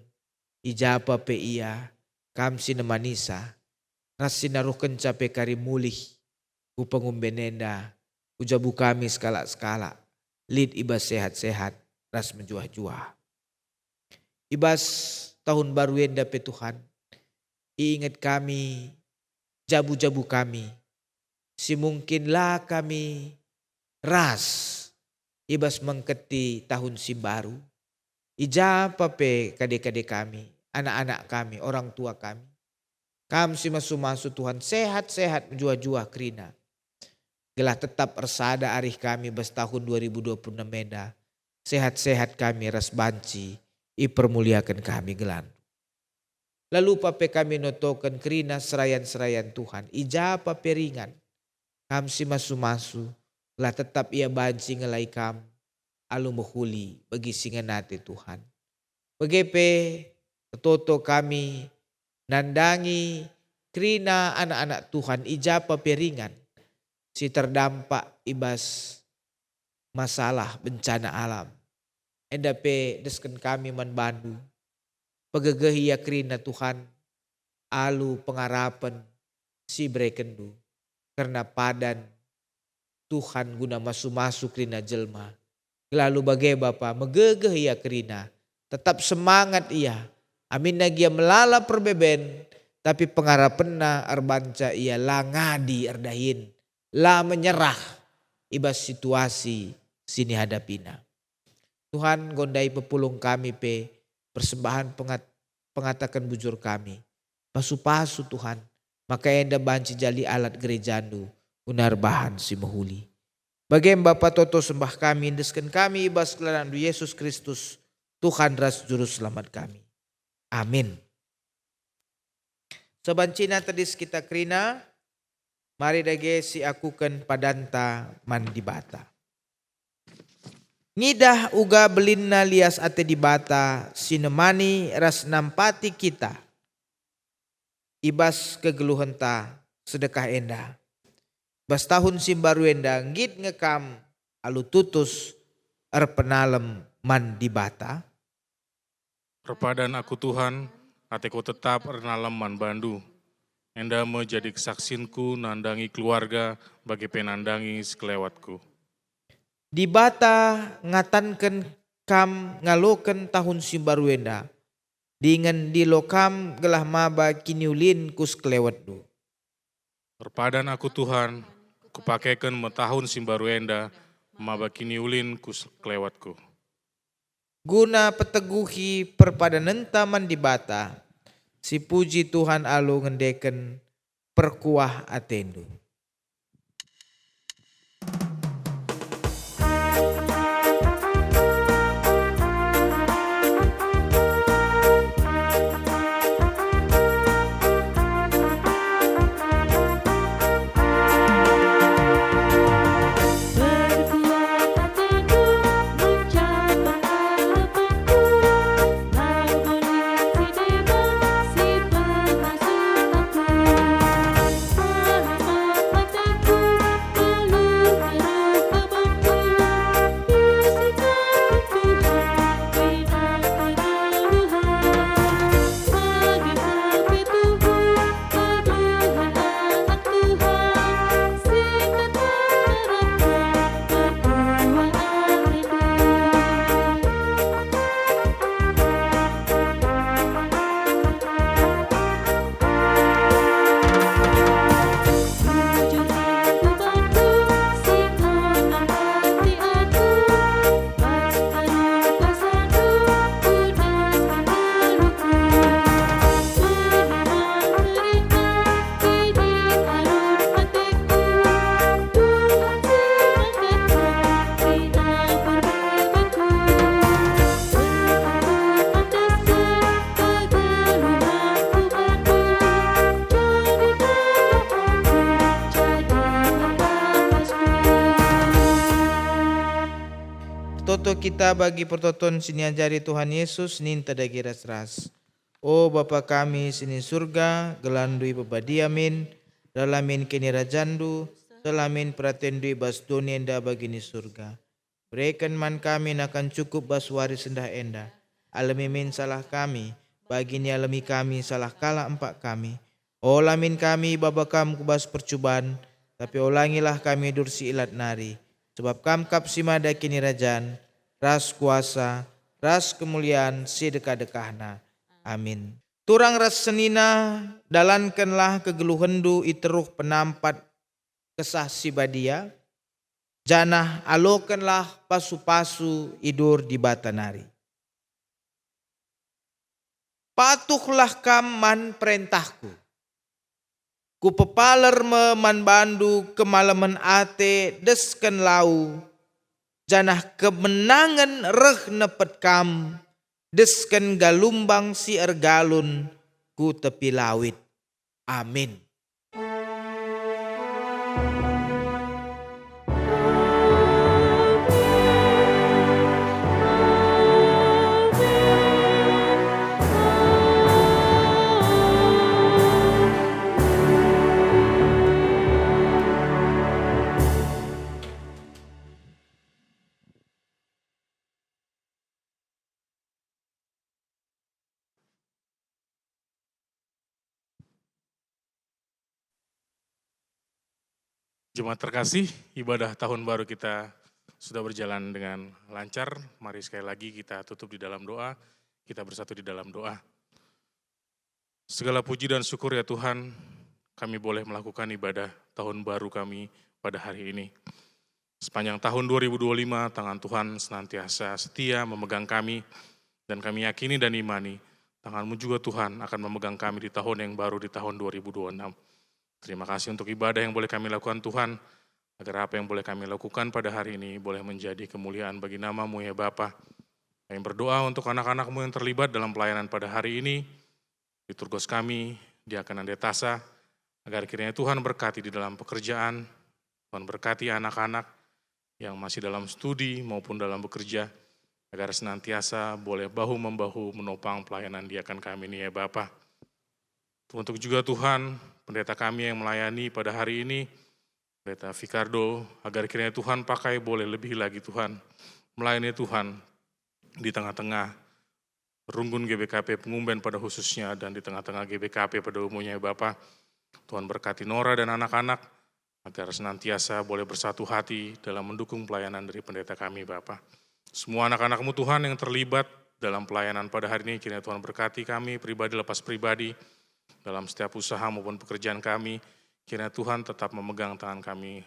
Ijapa pe iya. Kam sinemanisa. Ras sinaruh kenca pe kari mulih. Upangumbenenda. Ujabu kami skala-skala. Lid ibas sehat-sehat. Ras menjuah-juah. Ibas tahun baru enda pe Tuhan. Ingat kami. Jabu-jabu kami. Si mungkinlah kami ras ibas mengketi tahun si baru. Ijapa pe kade-kade kami, anak-anak kami, orang tua kami. Kami si masu-masu Tuhan sehat-sehat menjua-jua kerina. Gelah tetap ersada arih kami bas tahun 2026 meda. Sehat-sehat kami ras banci, ipermuliakan kami gelan. Lalu pape kami notokan kerina serayan-serayan Tuhan. Ijapa pe ringan. Kam si masu-masu, lah tetap ia banci ngelai kam, alu menghuli bagi singa nate Tuhan. Begepe, toto kami, nandangi, kerina anak-anak Tuhan, ijapa peringan, si terdampak ibas masalah bencana alam. Endape desken kami manbandu, pegegehi ya kerina Tuhan, alu pengarapan si brekendu. Karena padan Tuhan guna masuk-masuk kerina jelma. Lalu bagai Bapa megegeh ia kerina. Tetap semangat ia. Amin nagia melala perbeben. Tapi pengarapenna arbanca ia la ngadi erdahin. La menyerah. Ibas situasi sini hadapina. Tuhan gondai pepulung kami pe. Persembahan pengatakan bujur kami. Pasu-pasu Tuhan. Maka enda banci jali alat gerejandu unar bahan si mahuli. Bagaimana Bapa toto sembah kami indeskan kami ibas kelarandu Yesus Kristus Tuhan ras juru selamat kami. Amin. Sebancina tadis kita kerina mari dage si akukan padanta mandi bata. Ngidah uga belinna lias ate di bata sinemani ras nampati kita. Ibas kegeluhan ta sedekah enda. Bas tahun simbaru enda ngit ngekam alu tutus erpenalem man di bata. Perpadan aku Tuhan, ateku tetap ernalem man bandu. Enda menjadi kesaksinku nandangi keluarga bagi penandangi sekelewatku. Di bata ngatanken kam ngaloken tahun simbaru enda. Dengan di lokam gelah maba kiniulin kus kelewat du. Perpadan aku Tuhan, kupakaikan metahun simbaru enda, maba kiniulin kus kelewatku. Guna peteguhi perpadanan taman di bata, si puji Tuhan alu ngendeken perkuah atendu. kita bagi pertonton sini ajari Tuhan Yesus ninta dagi ras-ras. O Bapa kami sini surga, gelandui bebadiamin, dalamin kini rajandu, selamin pratendui bas dunia enda bagini surga. Berikan man kami akan cukup bas waris endah enda. Alami min salah kami, bagini alami kami salah kala empat kami. O lamin kami babakam kubas percubaan, tapi ulangilah kami dursi ilat nari. Sebab kam kap simada kini rajan, ras kuasa, ras kemuliaan si dekah-dekahna. Amin. Turang ras senina, dalankanlah kegeluhendu iteruh penampat kesah si badia. Janah alokanlah pasu-pasu idur di batanari. Patuhlah kam man perintahku. Ku pepaler man bandu kemalaman ate desken lau. Janah kemenangan reh nepet kam. Desken galumbang si ergalun ku tepi lawit. Amin. Jemaat terkasih, ibadah tahun baru kita sudah berjalan dengan lancar. Mari sekali lagi kita tutup di dalam doa, kita bersatu di dalam doa. Segala puji dan syukur ya Tuhan, kami boleh melakukan ibadah tahun baru kami pada hari ini. Sepanjang tahun 2025, tangan Tuhan senantiasa setia memegang kami, dan kami yakini dan imani, tangan-Mu juga Tuhan akan memegang kami di tahun yang baru, di tahun 2026. Terima kasih untuk ibadah yang boleh kami lakukan Tuhan, agar apa yang boleh kami lakukan pada hari ini boleh menjadi kemuliaan bagi nama-Mu ya Bapa. Kami berdoa untuk anak-anak-Mu yang terlibat dalam pelayanan pada hari ini, liturgos kami, diakonan Detasa, agar kiranya Tuhan berkati di dalam pekerjaan, Tuhan berkati anak-anak yang masih dalam studi maupun dalam bekerja, agar senantiasa boleh bahu-membahu menopang pelayanan diakon kami ini ya Bapa. Untuk juga Tuhan, pendeta kami yang melayani pada hari ini, Pendeta Fikardo, agar kiranya Tuhan pakai boleh lebih lagi Tuhan, melayani Tuhan di tengah-tengah runggun GBKP Pengumben pada khususnya, dan di tengah-tengah GBKP pada umumnya ya Bapa. Tuhan berkati Nora dan anak-anak, agar senantiasa boleh bersatu hati dalam mendukung pelayanan dari pendeta kami Bapa. Semua anak-anak-Mu Tuhan yang terlibat dalam pelayanan pada hari ini, kiranya Tuhan berkati kami, pribadi lepas pribadi, dalam setiap usaha maupun pekerjaan kami, kiranya Tuhan tetap memegang tangan kami,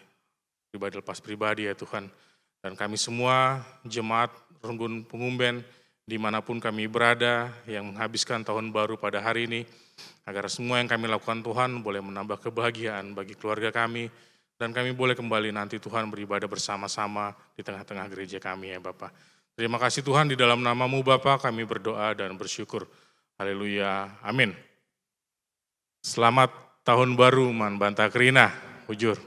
pribadi lepas pribadi ya Tuhan. Dan kami semua, jemaat Runggun Pengumben, dimanapun kami berada, yang menghabiskan tahun baru pada hari ini, agar semua yang kami lakukan Tuhan boleh menambah kebahagiaan bagi keluarga kami, dan kami boleh kembali nanti Tuhan beribadah bersama-sama di tengah-tengah gereja kami ya Bapa. Terima kasih Tuhan, di dalam nama-Mu Bapa kami berdoa dan bersyukur. Haleluya, amin. Selamat tahun baru Man Banta Krina, Ujur.